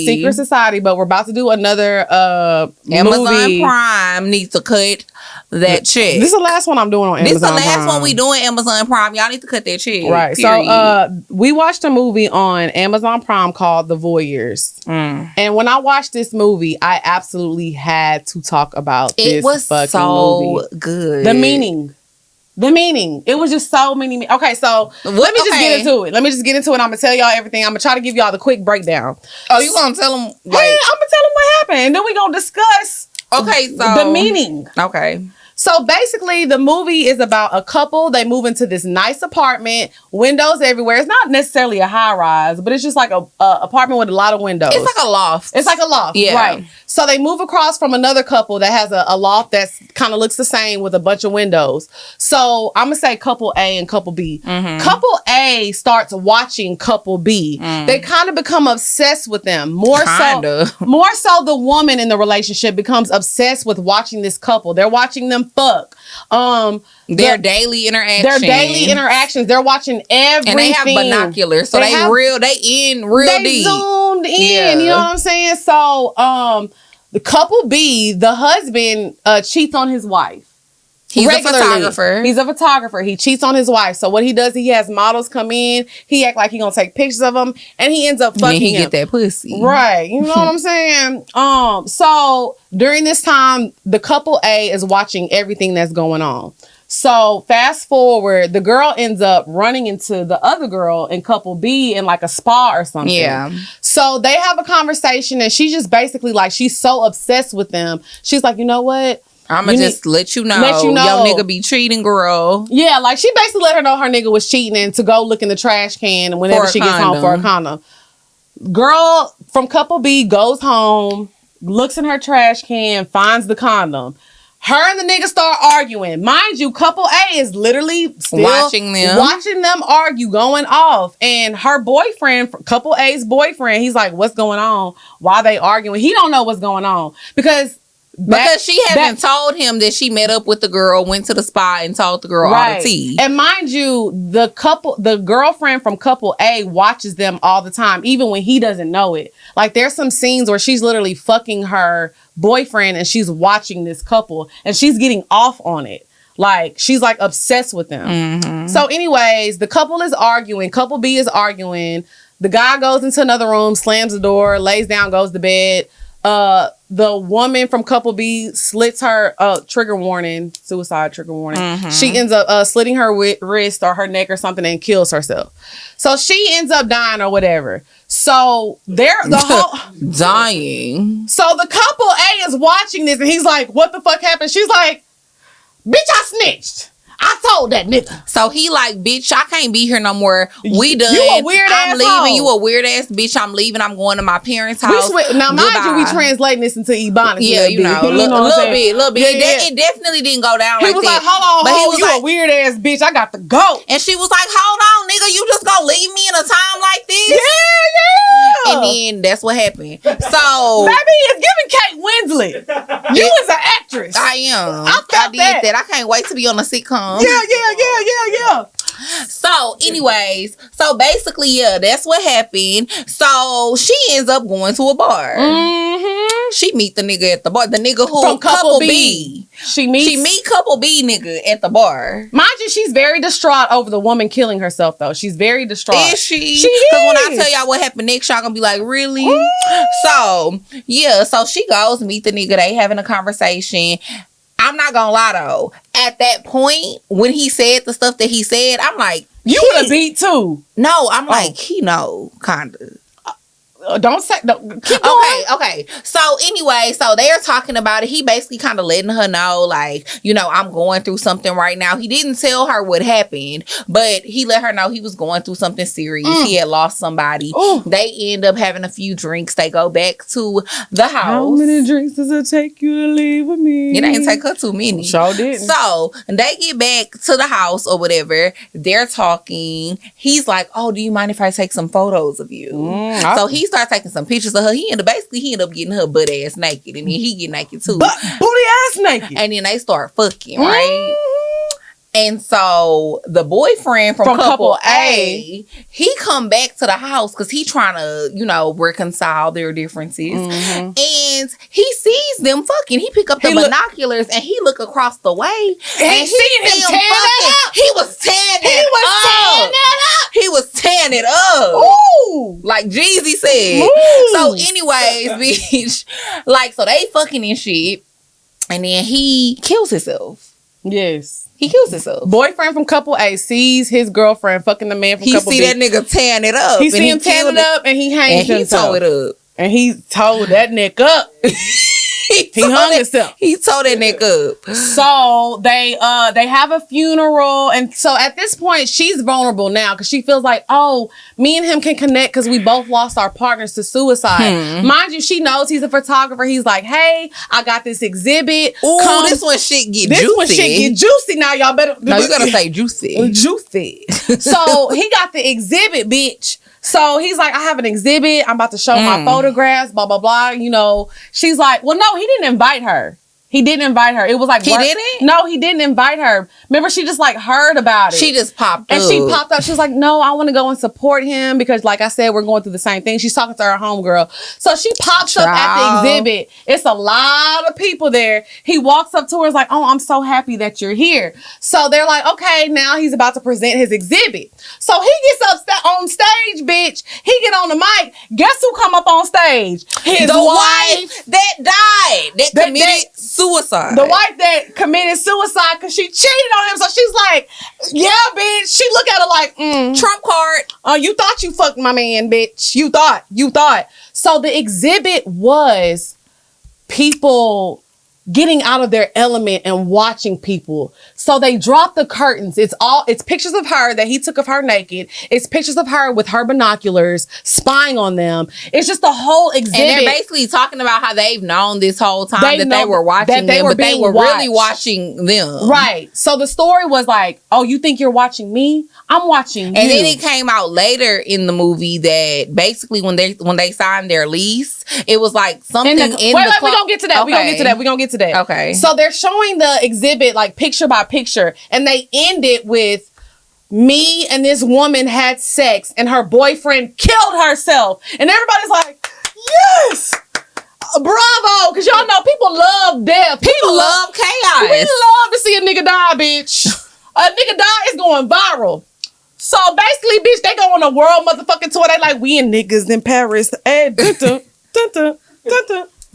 Secret Society. But we're about to do another Amazon movie. Prime needs to cut that check. This is the last one I'm doing on Amazon Prime. This is the last one we doing Amazon Prime. Y'all need to cut that check. Right. Period. So we watched a movie on Amazon Prime called The Voyeurs. And when I watched this movie, I absolutely had to talk about this fucking movie. It was so good. The meaning. It was just so many. Okay, so let me just get into it. I'm going to tell y'all everything. I'm going to try to give y'all the quick breakdown. Oh, you going to tell them? Hey, I'm going to tell them what happened. And then we're going to discuss so the meaning. Okay. So basically, the movie is about a couple. They move into this nice apartment, windows everywhere. It's not necessarily a high rise, but it's just like a apartment with a lot of windows. It's like a loft. Yeah. Right. So they move across from another couple that has a loft that's kind of looks the same with a bunch of windows. So I'm gonna say couple A and couple B. Couple A starts watching couple B. They kind of become obsessed with them. More so the woman in the relationship becomes obsessed with watching this couple. They're watching them fuck. Their daily interactions. They're watching everything. And they have binoculars, so they in real deep. Zoomed in, you know what I'm saying? So the couple B, the husband cheats on his wife. He's regularly. A photographer. He's a photographer. He cheats on his wife. So what he does, he has models come in. He act like he gonna take pictures of them, and he ends up fucking and he him. Get that pussy. Right. You know what I'm saying? So during this time, the couple A is watching everything that's going on. So fast forward, the girl ends up running into the other girl in couple B in like a spa or something. Yeah. So they have a conversation, and she's just basically like, she's so obsessed with them. She's like, you know what? I'ma just let you know your nigga be cheating, girl. Yeah, like she basically let her know her nigga was cheating and to go look in the trash can whenever she gets home for a condom. Girl from couple B goes home, looks in her trash can, finds the condom. Her and the nigga start arguing. Mind you, couple A is literally still watching them argue, going off. And her boyfriend, couple A's boyfriend, he's like, what's going on? Why they arguing? He don't know what's going on. Because she hasn't told him that she met up with the girl, went to the spa, and told the girl all the tea. And mind you, the girlfriend from couple A watches them all the time, even when he doesn't know it. Like there's some scenes where she's literally fucking her boyfriend and she's watching this couple and she's getting off on it. Like she's like obsessed with them. So anyways, the couple is arguing. Couple B is arguing. The guy goes into another room, slams the door, lays down, goes to bed. The woman from couple B slits her suicide trigger warning. She ends up slitting her wrist or her neck or something and kills herself. So she ends up dying or whatever. So they're dying. So the couple A is watching this and he's like, what the fuck happened? She's like, bitch, I snitched. I told that nigga. So he like, bitch, I can't be here no more. We done. You a weird ass I'm leaving. You a weird ass bitch. I'm leaving. I'm going to my parents' house. Now, mind you, we translating this into Ebonics. Yeah, you know, a little bit. Yeah. It definitely didn't go down like that. He was like, hold on, you a weird ass bitch. I got to go. And she was like, hold on, nigga. You just gonna leave me in a time like this? Yeah. And then that's what happened. So, baby, it's giving Kate Winslet. You is an actress. I am. I did that. I can't wait to be on a sitcom. Yeah. So, anyways, basically, yeah, that's what happened. So she ends up going to a bar. She meet the nigga at the bar. The nigga who from couple B. She meet couple B nigga at the bar. Mind you, she's very distraught over the woman killing herself, though. She's very distraught. Is she? Because when I tell y'all what happened next, y'all gonna be like, really? So, yeah. So she goes meet the nigga. They having a conversation. I'm not gonna lie though. At that point, when he said the stuff that he said, I'm like, you would have beat too. No, I'm like, he know, kinda. Don't say no. Keep going. Okay. So anyway, they're talking about it. He basically kind of letting her know, like, you know, I'm going through something right now. He didn't tell her what happened, but he let her know he was going through something serious. He had lost somebody. They end up having a few drinks. They go back to the house. How many drinks does it take you to leave with me? It ain't take her too many. Sure didn't. So they get back to the house or whatever. They're talking. He's like, oh, do you mind if I take some photos of you? So he starts taking some pictures of her. He ended up getting her butt ass naked, and then he get naked too. Booty ass naked. And then they start fucking, right? And so the boyfriend from couple A, he come back to the house because he trying to, you know, reconcile their differences. And he sees them fucking. He pick up the binoculars and he look across the way. And he see him fucking. He was tearing it up. Ooh. Like Jeezy said. Ooh. So anyways, bitch. Like, so they fucking and shit. And then he kills himself. Yes. He kills himself. Boyfriend from couple A sees his girlfriend fucking the man from couple B. He see that nigga tearing it up. He see him tearing it up and he hangs himself. And he tore it up. And he tore that neck up. He hung himself. He tore that neck up. So they have a funeral, and so at this point she's vulnerable now because she feels like, oh, me and him can connect because we both lost our partners to suicide. Mind you, she knows he's a photographer. He's like, hey, I got this exhibit. Ooh, this one shit get juicy. This one shit get juicy. Now y'all better. No, you gotta say juicy. Juicy. So he got the exhibit, bitch. So he's like, I have an exhibit. I'm about to show my photographs, blah, blah, blah. You know, she's like, well, no, he didn't invite her. He didn't invite her. It was like... He didn't? No, he didn't invite her. Remember, she just like heard about it. She just popped up. And she popped up. She was like, no, I want to go and support him because like I said, we're going through the same thing. She's talking to her homegirl. So she pops up at the exhibit. It's a lot of people there. He walks up to her and is like, oh, I'm so happy that you're here. So they're like, okay, now he's about to present his exhibit. So he gets up on stage, bitch. He get on the mic. Guess who come up on stage? His wife that died. That committed suicide. The wife that committed suicide because she cheated on him. So she's like, yeah, bitch. She look at her like, Trump card. Oh, you thought you fucked my man, bitch. You thought. So the exhibit was people getting out of their element and watching people. So they dropped the curtains. It's pictures of her that he took of her naked. It's pictures of her with her binoculars spying on them. It's just the whole exhibit. And they're basically talking about how they've known this whole time that they were watching them, but they were really watching them. Right. So the story was like, oh, you think you're watching me? I'm watching you. And then it came out later in the movie that basically when they signed their lease, it was like something in the wait, we're gonna get to that. Okay. We're gonna get to that. Okay. So they're showing the exhibit like picture by picture, and they end it with me and this woman had sex and her boyfriend killed herself. And everybody's like, yes! Bravo! Because y'all know people love death. People love chaos. We love to see a nigga die, bitch. A nigga die is going viral. So basically, bitch, they go on a world motherfucking tour. They like, we and niggas in Paris. Hey, they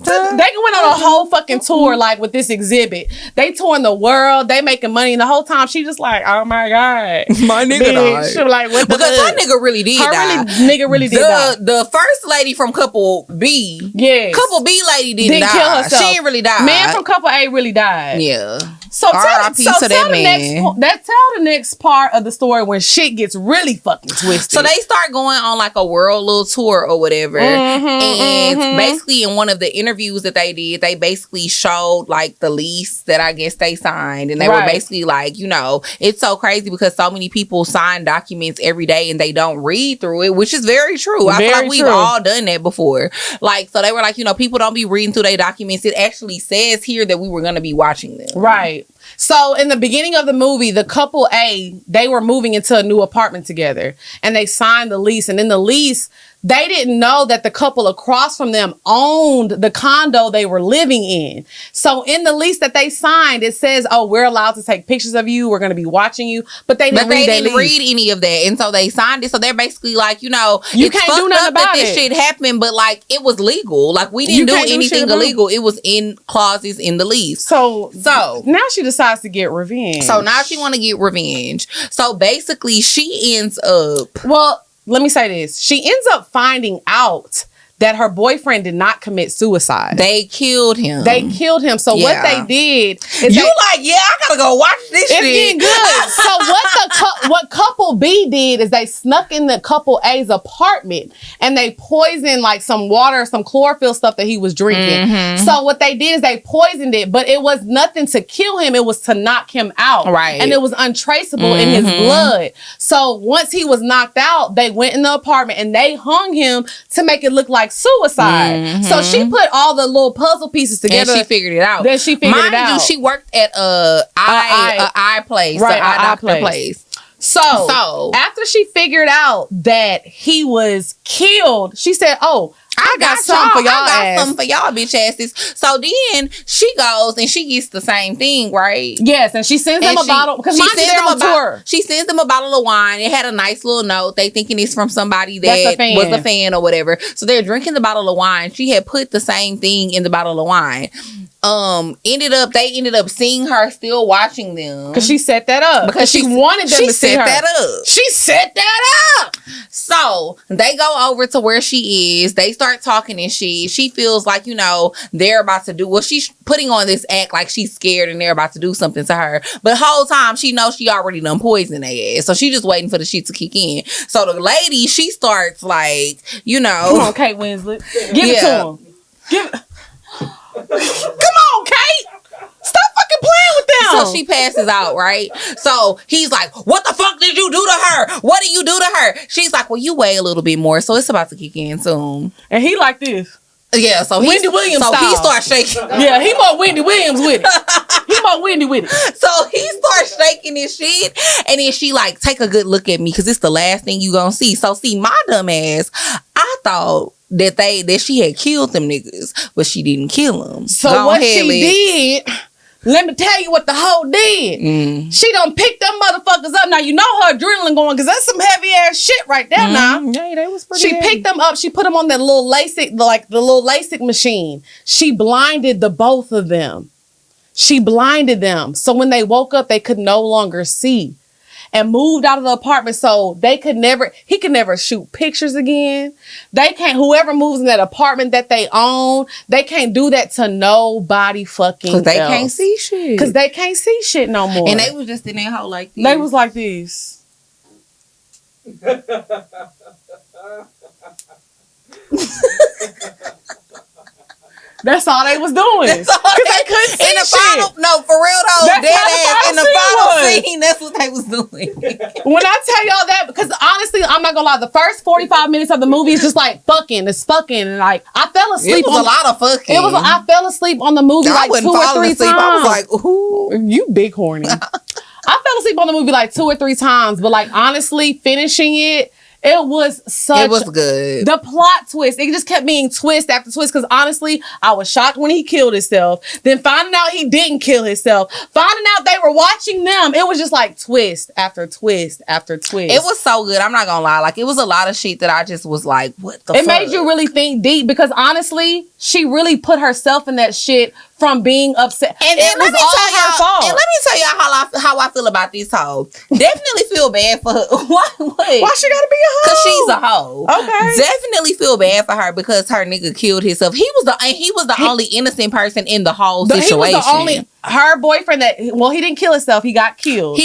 went on a whole fucking tour like with this exhibit. They touring the world. They making money. And the whole time she just like, oh my God. My nigga died. She was like, what the because her nigga really did die. Nigga really did die. The first lady from couple B. Yes. Couple B lady didn't die. Kill herself. She didn't really die. Man from couple A really died. Yeah. So tell the next part of the story when shit gets really fucking twisted. So they start going on like a world little tour or whatever. And basically in one of the interviews that they did, they basically showed like the lease that I guess they signed. And they were basically like, you know, it's so crazy because so many people sign documents every day and they don't read through it, which is very true. I feel like we've all done that before. Like, so they were like, you know, people don't be reading through their documents. It actually says here that we were going to be watching them. Right. So in the beginning of the movie, the couple A, they were moving into a new apartment together and they signed the lease. And in the lease, they didn't know that the couple across from them owned the condo they were living in. So in the lease that they signed, it says, oh, we're allowed to take pictures of you. We're going to be watching you. But they didn't read any of that. And so they signed it. So they're basically like, you know, you can't do nothing about this shit happened, but like it was legal. Like we didn't do anything illegal. It was in clauses in the lease. So now she decides to get revenge. So now she want to get revenge. So basically she ends up... Well, let me say this. She ends up finding out that her boyfriend did not commit suicide. They killed him. So what they did is I gotta go watch this shit. It's getting good. So what couple B did is they snuck in the couple A's apartment and they poisoned like some water, some chlorophyll stuff that he was drinking. So what they did is they poisoned it, but it was nothing to kill him. It was to knock him out. Right. And it was untraceable in his blood. So once he was knocked out, they went in the apartment and they hung him to make it look like suicide. So she put all the little puzzle pieces together. And she figured it out. Then she figured it out. Mind you, she worked at eye place. Right, eye doctor place. So after she figured out that he was killed, she said, oh, I got something for y'all. I got something for y'all, bitch asses. So then she goes and she gets the same thing, right? Yes, and she sends them a bottle because they're on tour. She sends them a bottle of wine. It had a nice little note. They thinking it's from somebody that was a fan or whatever. So they're drinking the bottle of wine. She had put the same thing in the bottle of wine. they ended up seeing her still watching them. Because she set that up. Because she wanted them to see her. She set that up. So they go over to where she is. They start talking and shit. She feels like, you know, they're about to do, well, she's putting on this act like she's scared and they're about to do something to her. But the whole time she knows she already done poisoned their ass. So she just waiting for the shit to kick in. So the lady, she starts like, you know. Come on, Kate Winslet. Give it to him. Give it. Come on, Kate. Stop fucking playing with them. So she passes out, right? So he's like, what the fuck did you do to her? What did you do to her? She's like, well, you weigh a little bit more, so it's about to kick in soon. And he like this. Yeah, so Wendy Williams style. He starts shaking. Yeah, he more Wendy Williams with it. He more Wendy with it. So he starts shaking his shit, and then she like, take a good look at me, because it's the last thing you gonna see. So see, my dumb ass, I thought that she had killed them niggas, but she didn't kill them. So what she did, let me tell you what the hoe did. She done picked them motherfuckers up. Now you know her adrenaline going, because that's some heavy ass shit right there now. Yeah, they was pretty She picked them up. She put them on that little LASIK, like the little LASIK machine. She blinded the both of them. She blinded them. So when they woke up, they could no longer see. And moved out of the apartment so he could never shoot pictures again. They can't, whoever moves in that apartment that they own, they can't do that to nobody fucking else. Because they can't see shit. Because they can't see shit no more. And they was just in that hole like this. They was like this. That's all they was doing. Because they couldn't see in the shit. final, no, for real though, That's dead how ass. In the final scene, that's what they was doing. When I tell y'all that, because honestly, I'm not gonna lie, the first 45 minutes of the movie is just like fucking, and like I fell asleep. It was a lot of fucking. I fell asleep on the movie like 2 or 3 times. I was like, ooh, you big horny. I fell asleep on the movie like 2 or 3 times, but like honestly, finishing it. It was good. The plot twist. It just kept being twist after twist. Because honestly, I was shocked when he killed himself. Then finding out he didn't kill himself. Finding out they were watching them. It was just like twist after twist after twist. It was so good. I'm not gonna lie. Like it was a lot of shit that I just was like, what the fuck? It made you really think deep. Because honestly, she really put herself in that shit from being upset. And it was all her fault. And let me tell y'all how I feel about this hoe. Definitely feel bad for her. Why she gotta be a hoe? Because she's a hoe. Okay. Definitely feel bad for her because her nigga killed himself. He was the only innocent person in the whole situation. He was the only her boyfriend he didn't kill himself. He got killed.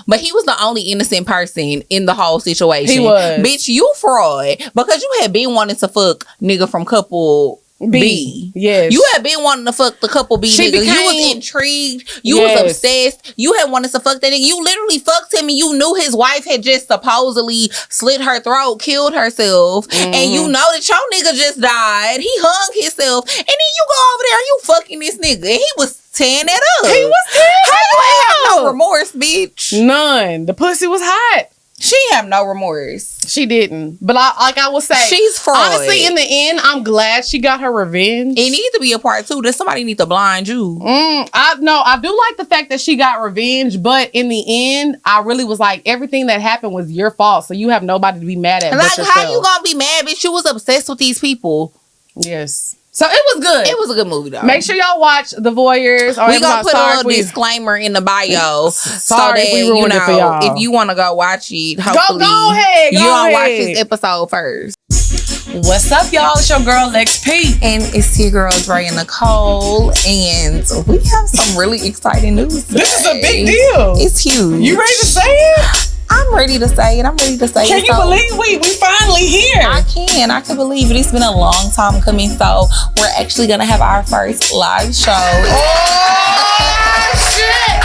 But he was the only innocent person in the whole situation. He was. Bitch, you fraud because you had been wanting to fuck nigga from couple B. Yes. You had been wanting to fuck the couple B nigga. You was intrigued. You was obsessed. You had wanted to fuck that nigga. You literally fucked him and you knew his wife had just supposedly slit her throat, killed herself. And you know that your nigga just died. He hung himself. And then you go over there and you fucking this nigga. And he was tearing that up. He was tearing How you ain't have no remorse, bitch? None. The pussy was hot. She have no remorse. She didn't. But I will say, she's fraud. Honestly, in the end, I'm glad she got her revenge. It needs to be a part 2. That somebody need to blind you. I do like the fact that she got revenge, but in the end, I really was like, everything that happened was your fault, so you have nobody to be mad at. Like, how you gonna be mad, bitch? You was obsessed with these people. Yes. So it was good. It was a good movie, though. Make sure y'all watch The Voyeurs. We gonna put a little disclaimer in the bio. Sorry if we ruined it for y'all. If you want to go watch it, hopefully go ahead. You gonna watch this episode first. What's up, y'all? It's your girl XP. And it's your girl Dre and Nicole. And we have some really exciting news today. This is a big deal. It's huge. You ready to say it? I'm ready to say it. Can you believe we finally here? I can believe it. It's been a long time coming. So we're actually gonna have our first live show. Oh shit!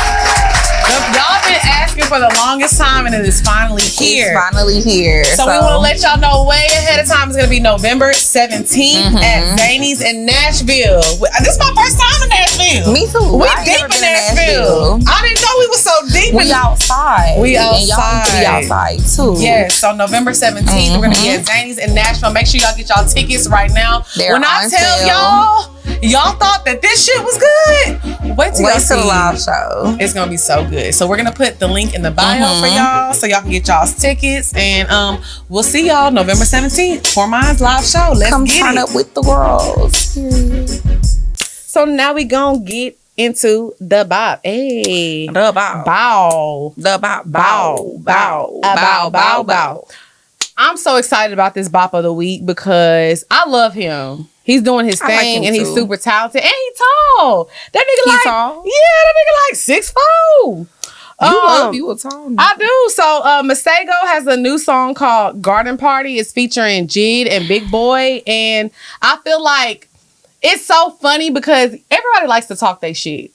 Y'all been asking for the longest time, and it is finally here. It's finally here. So we want to let y'all know way ahead of time. It's going to be November 17th at Zany's in Nashville. This is my first time in Nashville. Me too. We deep in Nashville. I didn't know we were so deep. We outside. We outside. And y'all need to be outside too. Yes. So November 17th, we're going to be at Zany's in Nashville. Make sure y'all get y'all tickets right now. When I tell y'all thought that this shit was good. Wait till the live show. It's gonna be so good. So we're gonna put the link in the bio for y'all, so y'all can get y'all's tickets, and we'll see y'all November 17th for my live show. Let's come get turn it. Up with the girls. So now we gonna get into the bop. Hey. The bow. Bow. The bow. Bow. Bow. Bow. Bow. I'm so excited about this bop of the week because I love him. He's doing his thing and he's super talented and he's tall. That nigga tall? Yeah, that nigga like 6'4". You love you a tall. I do. So Masego has a new song called Garden Party. It's featuring Jid and Big Boy. And I feel like it's so funny because everybody likes to talk their shit.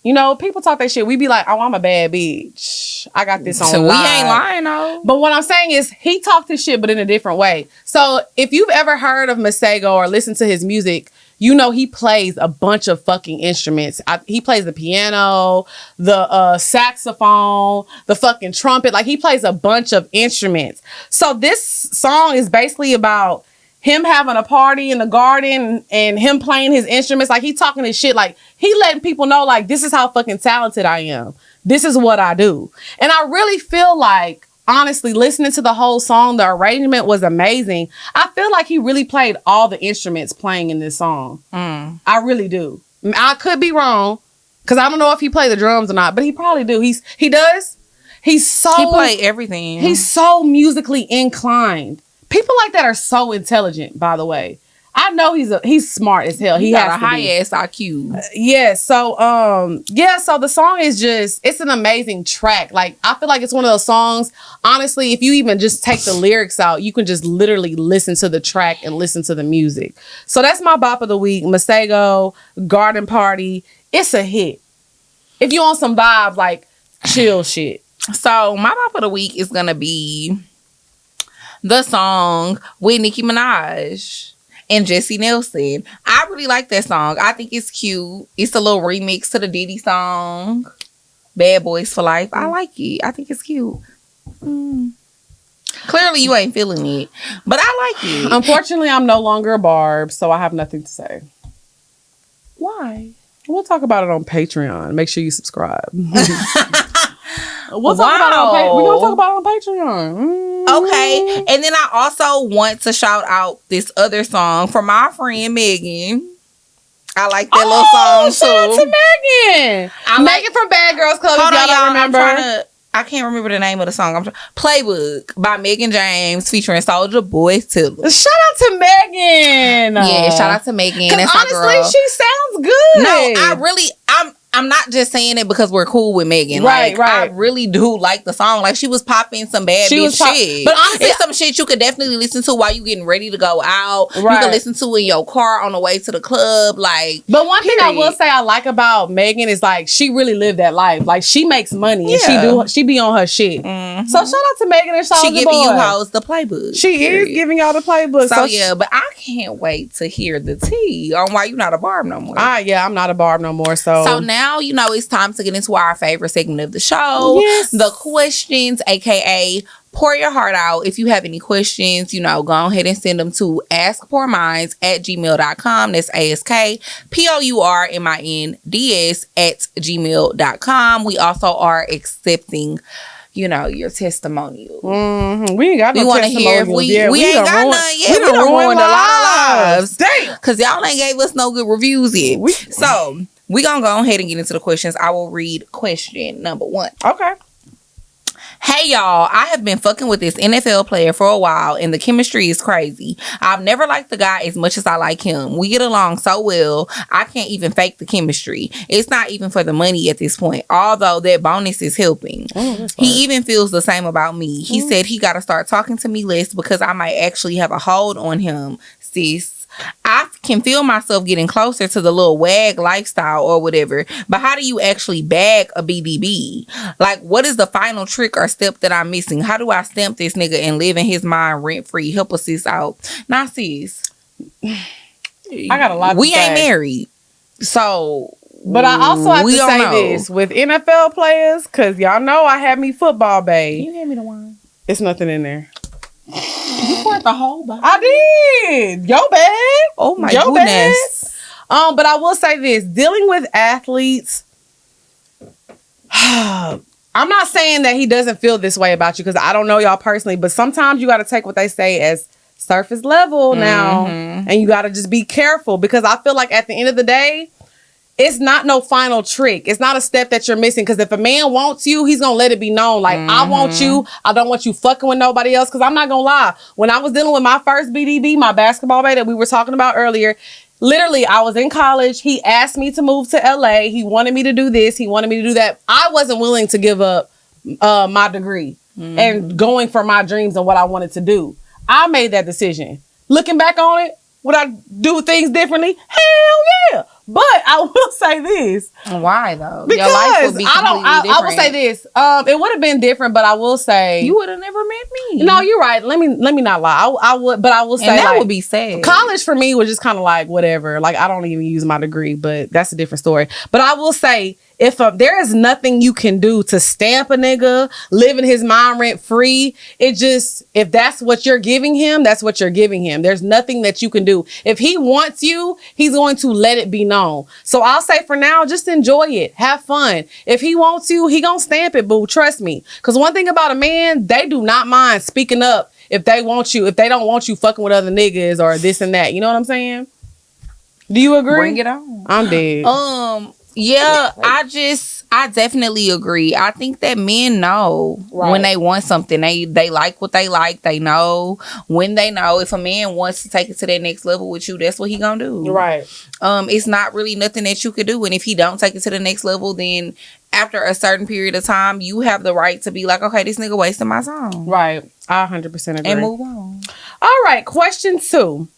You know, people talk their shit. We be like, oh, I'm a bad bitch. I got this on So live. we ain't lying though. But what I'm saying is he talked his shit, but in a different way. So if you've ever heard of Masego or listened to his music, you know he plays a bunch of fucking instruments. He plays the piano, the saxophone, the fucking trumpet. Like he plays a bunch of instruments. So this song is basically about him having a party in the garden and him playing his instruments. Like he talking his shit. Like he letting people know like this is how fucking talented I am. This is what I do. And I really feel like, honestly, listening to the whole song, the arrangement was amazing. I feel like he really played all the instruments playing in this song. I really do. I could be wrong because I don't know if he played the drums or not, but he probably do. He does. He played everything. He's so musically inclined. People like that are so intelligent, by the way. I know he's smart as hell. He got has a high ass IQ. Yeah, so so the song is it's an amazing track. Like I feel like it's one of those songs, honestly, if you even just take the lyrics out, you can just literally listen to the track and listen to the music. So that's my bop of the week, Masego, Garden Party. It's a hit. If you want some vibes, like chill shit. So my bop of the week is gonna be the song with Nicki Minaj and Jessie Nelson. I really like that song. I think it's cute. It's a little remix to the Diddy song, Bad Boys for Life. I like it. I think it's cute. Clearly you ain't feeling it, but I like it. Unfortunately, I'm no longer a Barb, so I have nothing to say. Why? We'll talk about it on Patreon. Make sure you subscribe. We're gonna talk about it on Patreon. Okay. And then I also want to shout out this other song from my friend Megan. I like that little song too. Shout out to Megan. Megan from Bad Girls Club. Hold on, y'all don't remember. I can't remember the name of the song. Playbook by Megan James featuring Soulja Boy Tiller. Shout out to Megan. Yeah, shout out to Megan. That's honestly, my girl. she sounds good. No, I'm not just saying it because we're cool with Megan. Right. I really do like the song. Like she was popping some bad bitch shit. But honestly, it's some shit you could definitely listen to while you getting ready to go out. Right. You can listen to in your car on the way to the club. Like, but one thing I will say I like about Megan is like she really lived that life. Like she makes money and she be on her shit. Mm-hmm. So shout out to Megan and she giving you hoes the playbook. She is giving y'all the playbook. So yeah, but I can't wait to hear the tea on why you're not a Barb no more. I'm not a Barb no more. So now it's time to get into our favorite segment of the show. Yes. The questions, aka pour your heart out. If you have any questions, go ahead and send them to askpourminds@gmail.com. That's askpourminds@gmail.com. We also are accepting your testimonial. Mm-hmm. We ain't got no testimonial. We want to hear if we ain't got none yet. We done ruined a lot of lives. Damn. Because y'all ain't gave us no good reviews yet. So we gonna go ahead and get into the questions. I will read question number 1. Okay. Hey y'all, I have been fucking with this NFL player for a while and the chemistry is crazy. I've never liked the guy as much as I like him. We get along so well, I can't even fake the chemistry. It's not even for the money at this point, although that bonus is helping. He even feels the same about me. He said he gotta start talking to me less because I might actually have a hold on him, sis. I can feel myself getting closer to the little wag lifestyle or whatever, but how do you actually bag a BDB? Like, what is the final trick or step that I'm missing? How do I stamp this nigga and live in his mind rent free? Help us sis out. Now, sis, I got a lot. We ain't married, so. But I also have to say this with NFL players, because y'all know I had me football, babe. Can you hand me the wine? It's nothing in there. You poured the whole bottle. I did. Yo, bad. Oh my goodness. But I will say this: dealing with athletes. I'm not saying that he doesn't feel this way about you because I don't know y'all personally, but sometimes you got to take what they say as surface level now, and you got to just be careful because I feel like at the end of the day, it's not no final trick. It's not a step that you're missing. Because if a man wants you, he's gonna let it be known. Like, I want you. I don't want you fucking with nobody else. Because I'm not gonna lie. When I was dealing with my first BDB, my basketball bae that we were talking about earlier, literally, I was in college. He asked me to move to LA. He wanted me to do this. He wanted me to do that. I wasn't willing to give up my degree and going for my dreams and what I wanted to do. I made that decision. Looking back on it, would I do things differently? Hell yeah. But I will say this. Why though? Because your life would be I will say this. It would have been different, but I will say you would have never met me. No, you're right. Let me not lie. I would, but I will say and that like, would be sad. College for me was just kind of like whatever. Like I don't even use my degree, but that's a different story. But I will say, if there is nothing you can do to stamp a nigga, living his mind rent free, it just, if that's what you're giving him, that's what you're giving him. There's nothing that you can do. If he wants you, he's going to let it be known. So I'll say for now, just enjoy it. Have fun. If he wants you, he gonna stamp it, boo. Trust me. Because one thing about a man, they do not mind speaking up if they want you, if they don't want you fucking with other niggas or this and that. You know what I'm saying? Do you agree? Bring it on. I'm dead. Yeah, I definitely agree. I think that men know when they want something. They like what they like. They know when they know. If a man wants to take it to that next level with you, that's what he gonna do. Right. It's not really nothing that you could do. And if he don't take it to the next level, then after a certain period of time, you have the right to be like, okay, this nigga wasting my time. Right. I 100% agree. And move on. All right. Question 2.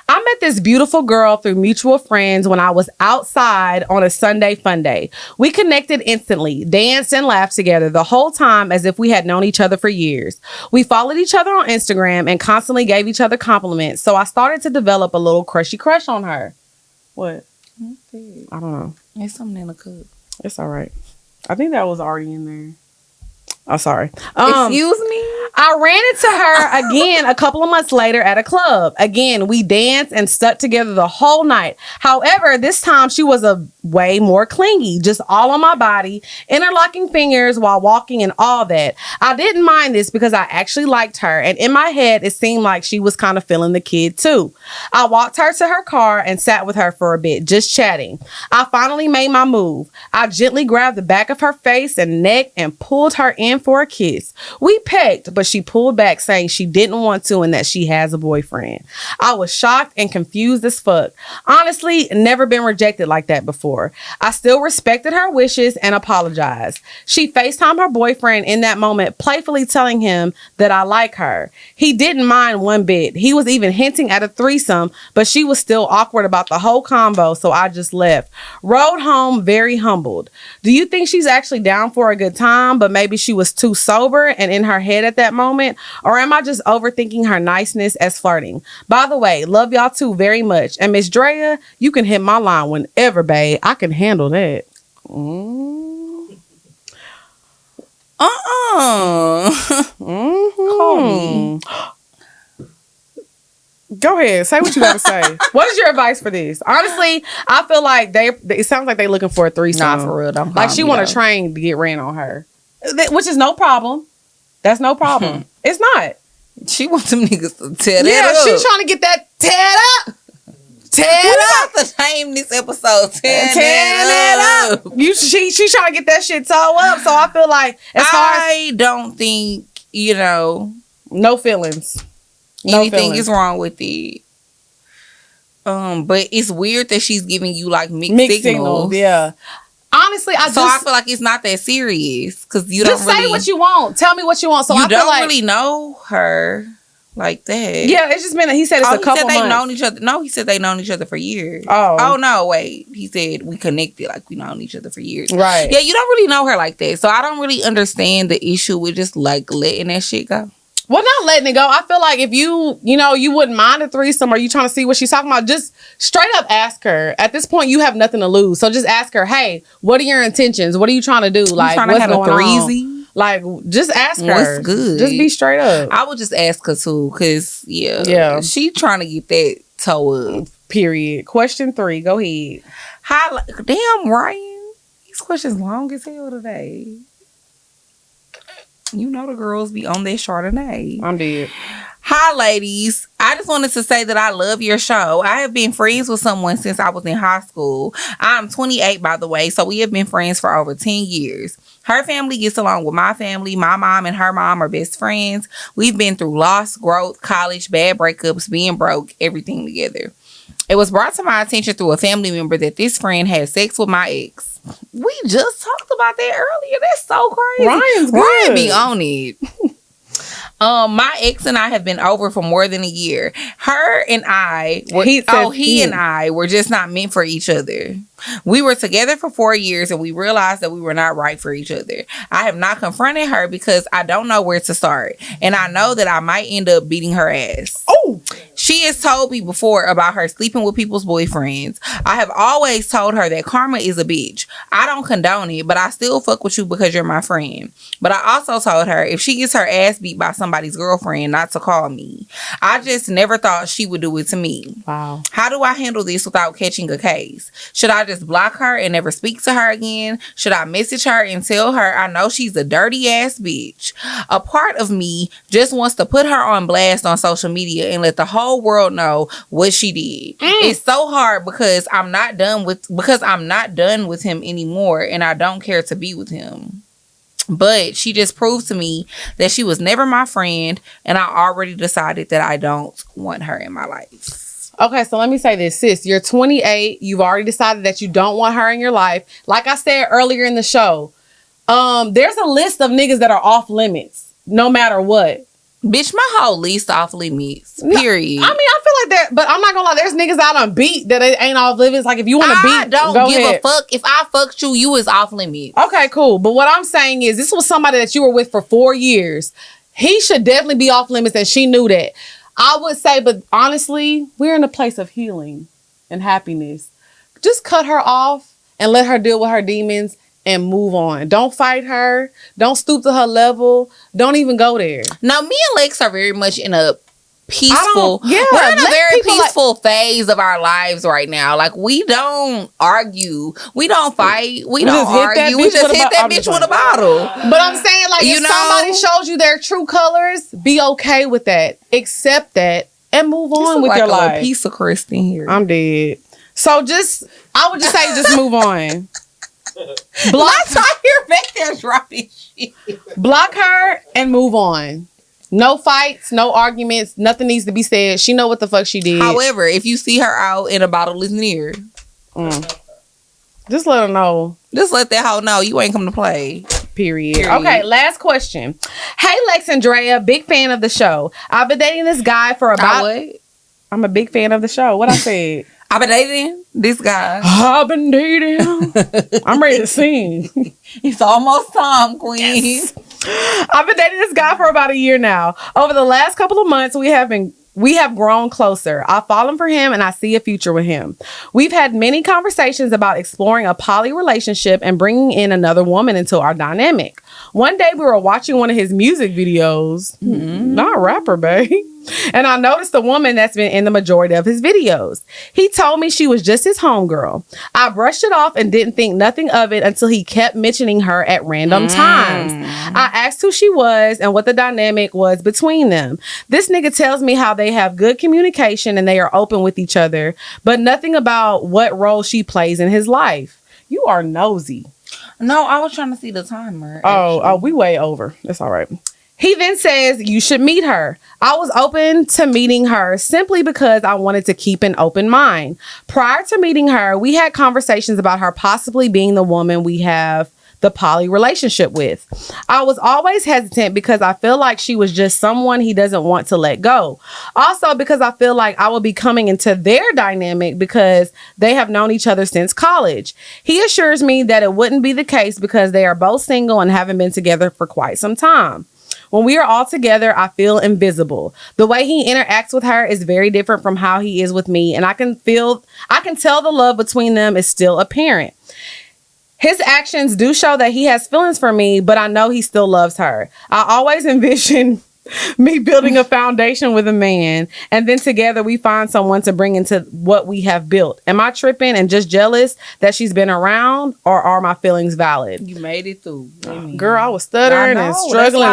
I met this beautiful girl through mutual friends when I was outside on a Sunday fun day. We connected instantly, danced and laughed together the whole time as if we had known each other for years. We followed each other on Instagram and constantly gave each other compliments, so I started to develop a little crushy crush on her. What? I don't know. There's something in the cup. It's all right. I think that was already in there. Oh, sorry. Excuse me? I ran into her again a couple of months later at a club. Again, we danced and stuck together the whole night. However, this time she was a way more clingy, just all on my body, interlocking fingers while walking and all that. I didn't mind this because I actually liked her, and in my head, it seemed like she was kind of feeling the kid too. I walked her to her car and sat with her for a bit, just chatting. I finally made my move. I gently grabbed the back of her face and neck and pulled her in for a kiss. We pecked, but she pulled back saying she didn't want to and that she has a boyfriend. I was shocked and confused as fuck. Honestly, never been rejected like that before. I still respected her wishes and apologized. She FaceTimed her boyfriend in that moment, playfully telling him that I like her. He didn't mind one bit. He was even hinting at a threesome, but she was still awkward about the whole combo, so I just left. Rode home very humbled. Do you think she's actually down for a good time, but maybe she was too sober and in her head at that moment? Or am I just overthinking her niceness as flirting? By the way, love y'all too very much. And Miss Drea, you can hit my line whenever, babe. I can handle that. Call me. Go ahead. Say what you got to say. What is your advice for this? Honestly, I feel like it sounds like they looking for a threesome. Nah, for real. Don't like she want a train to get ran on her. Which is no problem. That's no problem. It's not. She wants some niggas to tear that Yeah, up. she trying to get that teared up. We're about to name this episode Tear That Up. She trying to get that shit toe up. So I feel like I don't think, no feelings. Anything is wrong with it. But it's weird that she's giving you like mixed signals. Yeah. Honestly, I feel like it's not that serious because you just don't really say what you want. Tell me what you want. So you I feel don't like, really know her like that. Yeah, it's just been. He said it's a couple months. Known each other. No, he said they known each other for years. Oh no, wait. He said we connected like we known each other for years. Right. Yeah, you don't really know her like that, so I don't really understand the issue with just like letting that shit go. Well, not letting it go. I feel like if you wouldn't mind a threesome or you trying to see what she's talking about, just straight up ask her. At this point, you have nothing to lose. So just ask her, hey, what are your intentions? What are you trying to do? Like, what's going on? Like, just ask her. What's good? Just be straight up. I would just ask her too, because, she trying to get that toe up. Period. Question 3. Go ahead. Damn, Ryan. These questions long as hell today. You know the girls be on their Chardonnay. I'm dead. Hi, ladies. I just wanted to say that I love your show. I have been friends with someone since I was in high school. I'm 28, by the way, so we have been friends for over 10 years. Her family gets along with my family. My mom and her mom are best friends. We've been through loss, growth, college, bad breakups, being broke, everything together. It was brought to my attention through a family member that this friend had sex with my ex. We just talked about that earlier. That's so crazy. Ryan's Ryan good. be on it. My ex and I have been over for more than a year. Her and I were, he and I were just not meant for each other. We were together for 4 years and we realized that we were not right for each other. I have not confronted her because I don't know where to start. And I know that I might end up beating her ass. Oh, she has told me before about her sleeping with people's boyfriends. I have always told her that karma is a bitch. I don't condone it, but I still fuck with you because you're my friend. But I also told her if she gets her ass beat by somebody's girlfriend, not to call me. I just never thought she would do it to me. Wow. How do I handle this without catching a case? Should I just block her and never speak to her again? Should I message her and tell her I know she's a dirty ass bitch? A part of me just wants to put her on blast on social media and let the whole world know what she did. It's so hard because I'm not done with him anymore and I don't care to be with him. But she just proved to me that she was never my friend and I already decided that I don't want her in my life. Okay, so let me say this, sis. You're 28. You've already decided that you don't want her in your life. Like I said earlier in the show, there's a list of niggas that are off limits, no matter what. Bitch, my whole list off limits. Period. No, I mean, I feel like that, but I'm not gonna lie. There's niggas out on beat that ain't off limits. Like if you want to beat, I don't give a fuck. If I fucked you, you is off limits. Okay, cool. But what I'm saying is, this was somebody that you were with for 4 years. He should definitely be off limits, and she knew that. I would say, but honestly, we're in a place of healing and happiness. Just cut her off and let her deal with her demons and move on. Don't fight her. Don't stoop to her level. Don't even go there. Now, me and Lex are very much in a peaceful, we're in a let very people peaceful phase of our lives right now. Like, we don't argue. We don't fight. We don't argue. We just hit that bitch with a bottle. But I'm saying, like, if somebody shows you their true colors, be okay with that. Accept that and move on with your life. Piece of crust in here. I'm dead. So I would just say, just move on. Block her back there dropping shit. Block her and move on. No fights, no arguments, nothing needs to be said. She know what the fuck she did. However, if you see her out and a bottle is near, just let her know. Just let that hoe know you ain't come to play. Period. Okay, last question. Hey, Lex and Drea, big fan of the show. I've been dating this guy for about... I'm a big fan of the show. What I said? I've been dating this guy. I've been dating. I'm ready to sing. It's almost time, queen. Yes. I've been dating this guy for about a year now. Over the last couple of months, we have grown closer. I've fallen for him and I see a future with him. We've had many conversations about exploring a poly relationship and bringing in another woman into our dynamic. One day we were watching one of his music videos. Not a rapper, babe. And I noticed a woman that's been in the majority of his videos. He told me she was just his homegirl. I brushed it off and didn't think nothing of it until he kept mentioning her at random times. I asked who she was and what the dynamic was between them. This nigga tells me how they have good communication and they are open with each other, but nothing about what role she plays in his life. You are nosy. No, I was trying to see the timer. Oh, we way over. That's all right. He then says, you should meet her. I was open to meeting her simply because I wanted to keep an open mind. Prior to meeting her, we had conversations about her possibly being the woman we have the poly relationship with. I was always hesitant because I feel like she was just someone he doesn't want to let go. Also because I feel like I will be coming into their dynamic because they have known each other since college. He assures me that it wouldn't be the case because they are both single and haven't been together for quite some time. When we are all together, I feel invisible. The way he interacts with her is very different from how he is with me, and I can tell the love between them is still apparent. His actions do show that he has feelings for me, but I know he still loves her. I always envision me building a foundation with a man, and then together we find someone to bring into what we have built. Am I tripping and just jealous that she's been around, or are my feelings valid? You made it through. Girl, I was stuttering and struggling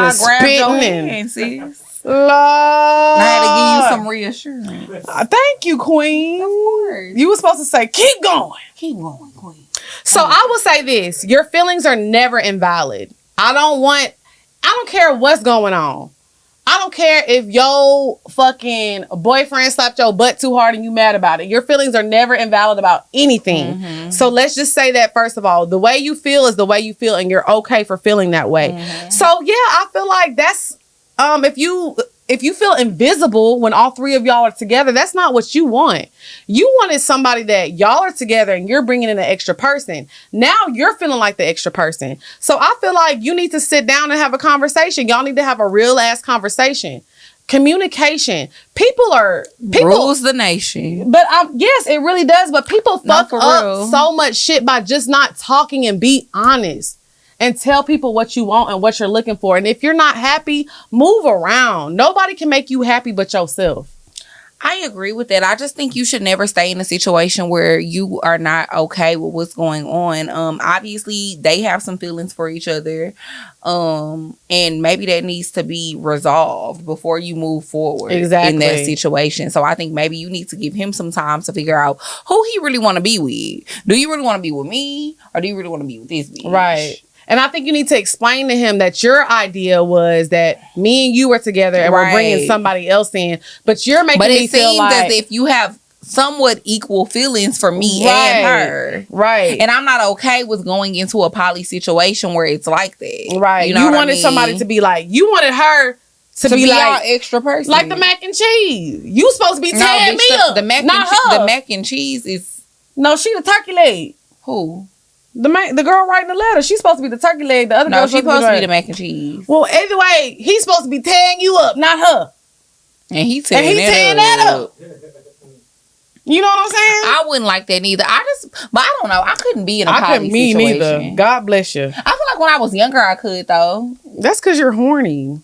and spitting. Lord. I had to give you some reassurance. Thank you, Queen. Of course. You were supposed to say, keep going. Keep going, Queen. So I will say this. Your feelings are never invalid. I don't care what's going on. I don't care if your fucking boyfriend slapped your butt too hard and you mad about it. Your feelings are never invalid about anything. Mm-hmm. So let's just say that first of all, the way you feel is the way you feel and you're okay for feeling that way. Mm-hmm. So yeah, I feel like that's, if you feel invisible when all three of y'all are together, that's not what you want. You wanted somebody that y'all are together and you're bringing in an extra person. Now you're feeling like the extra person. So I feel like you need to sit down and have a conversation. Y'all need to have a real ass conversation. Communication. People rules the nation. But yes, it really does. But people fuck up so much shit by just not talking and be honest. And tell people what you want and what you're looking for. And if you're not happy, move around. Nobody can make you happy but yourself. I agree with that. I just think you should never stay in a situation where you are not okay with what's going on. Obviously, they have some feelings for each other. And maybe that needs to be resolved before you move forward in that situation. So I think maybe you need to give him some time to figure out who he really want to be with. Do you really want to be with me? Or do you really want to be with this bitch? Right. And I think you need to explain to him that your idea was that me and you were together and we're bringing somebody else in. But you're making me feel like... But it seems as if you have somewhat equal feelings for me and her. Right. And I'm not okay with going into a poly situation where it's like that. Right. You wanted somebody to be like... You wanted her to be like... our extra person. Like the mac and cheese. You supposed to be tearing me up. The mac and cheese is... No, she the turkey leg. Who? The girl writing the letter, she's supposed to be the turkey leg. The other girl, she's supposed to be the mac and cheese. Well, anyway, he's supposed to be tearing you up, not her. And he tearing that up. You know what I'm saying? I wouldn't like that neither. But I don't know. I couldn't be in a poly situation. Me neither. God bless you. I feel like when I was younger, I could though. That's because you're horny.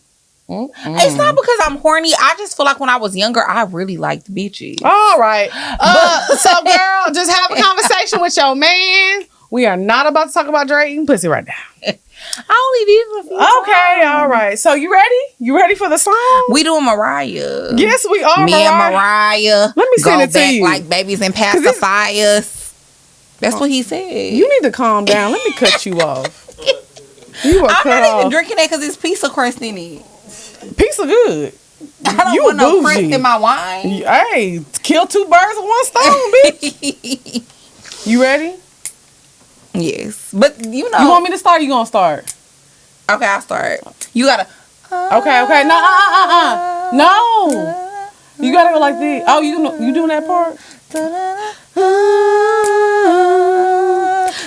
Mm-mm. It's not because I'm horny. I just feel like when I was younger, I really liked bitches. All right. So, girl, just have a conversation with your man. We are not about to talk about Dre eating pussy right now. I only did a few Okay, all right. So you ready? You ready for the song? We doing Mariah. Yes, we are. Me and Mariah. Let me send it to you. Like babies and pacifiers. That's what he said. You need to calm down. Let me cut you off. You are I'm cut not off. even drinking that because it's pizza crust in it. Pizza good. I don't want no crust in my wine. Hey, kill two birds with one stone, bitch. You ready? Yes, but you know. You want me to start? Or you gonna start? Okay, I'll start. You gotta. Okay. No. You gotta go like this. Oh, you doing that part?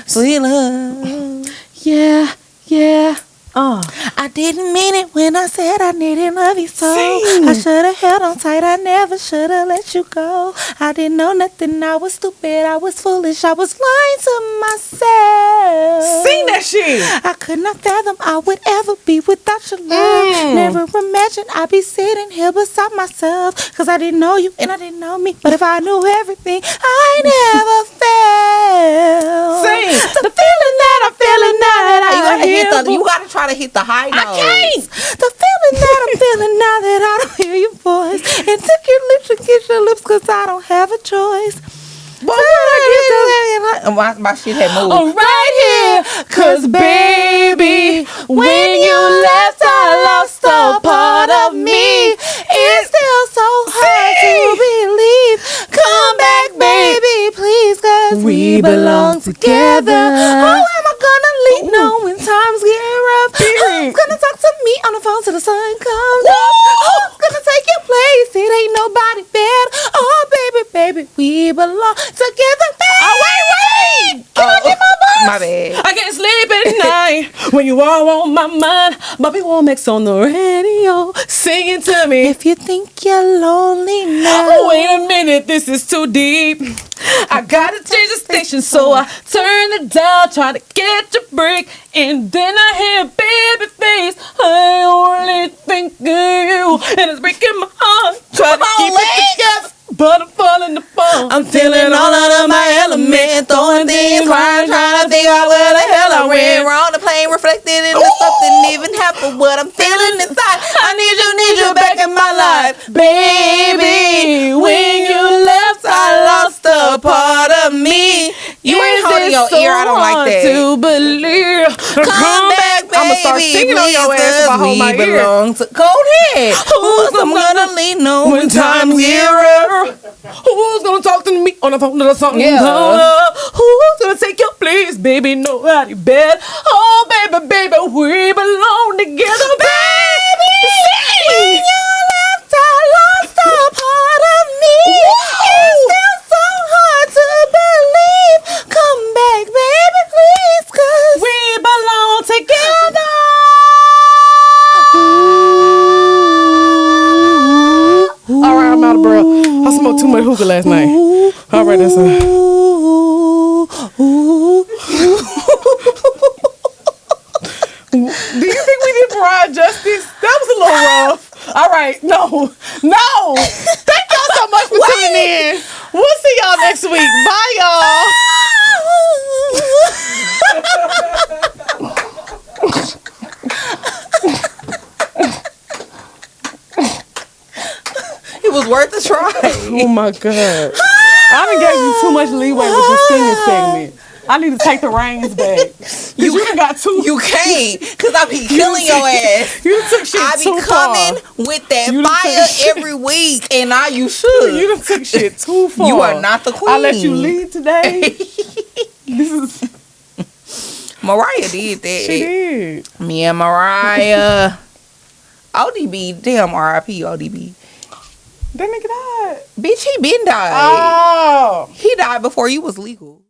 Sweet love. Yeah. I didn't mean it when I said I needed love you so. I should have held on tight. I never should have let you go. I didn't know nothing. I was stupid. I was foolish. I was lying to myself. Sing that shit. I could not fathom I would ever be without your love. Never imagined I'd be sitting here beside myself. Cause I didn't know you and I didn't know me. But if I knew everything, I never felt. Sing. The feeling that I'm feeling now that you gotta try to hit the high notes. I can't. The feeling that I'm feeling now that I don't hear your voice. And took your lips to kiss your lips cause I don't have a choice. But my shit had moved. I'm right here. Cause baby, when you left I lost a part of me. It's still so hard to believe. Come back baby please cause we belong together. How am I gonna leave knowing times get rough? Who's gonna talk to me on the phone till the sun comes up? Who's gonna take your place? It ain't nobody better. Oh baby, we belong together. Oh, wait. Can I get my bus? My bad. I can't sleep at night when you are on my mind. Bobby Womack's on the radio singing to me. If you think you're lonely now. Wait a minute, this is too deep. I gotta change the station, so I turn it down, try to get your break, and then I hear baby face. I only think of you, and it's breaking my heart. Try to keep it together. But I'm falling apart. I'm feeling all out of my element, throwing things, trying to figure out where the hell I went wrong. The plane reflected into something even half of what I'm feeling inside. I need you back in my life. Baby, when you left, I lost a part of me. You ain't holding your ear. I don't like that. To believe. Come back, baby. I'ma start singing on your ass if I hold my ear. Go ahead. Who's gonna lean on when times get rough? Who's gonna talk to me on the phone to the song? Yeah. Who's gonna take your place, baby? Nobody bet. Oh, baby, baby, we belong together, baby. When you left, I lost a part of me. It's still so hard to believe. Come back, baby, please, 'cause We belong together. All right, I'm out of breath. I smoked too much hookah last night. All right, that's it. Do you think we did Mariah justice? That was a little rough. All right, no. Thank y'all so much for tuning in. We'll see y'all next week. Bye, y'all. it was worth a try. Oh my God. I done gave you too much leeway with this singing segment. I need to take the reins back. You done got too. You can't, because I be killing your ass. You took shit I too be far. coming with that You done fire took shit- every week, and now you should. You done took shit too far. You are not the queen. I let you lead today. This is. Mariah did that. She did. Me and Mariah. ODB, damn RIP ODB. That nigga died. Bitch, he been died. Oh. He died before you was legal.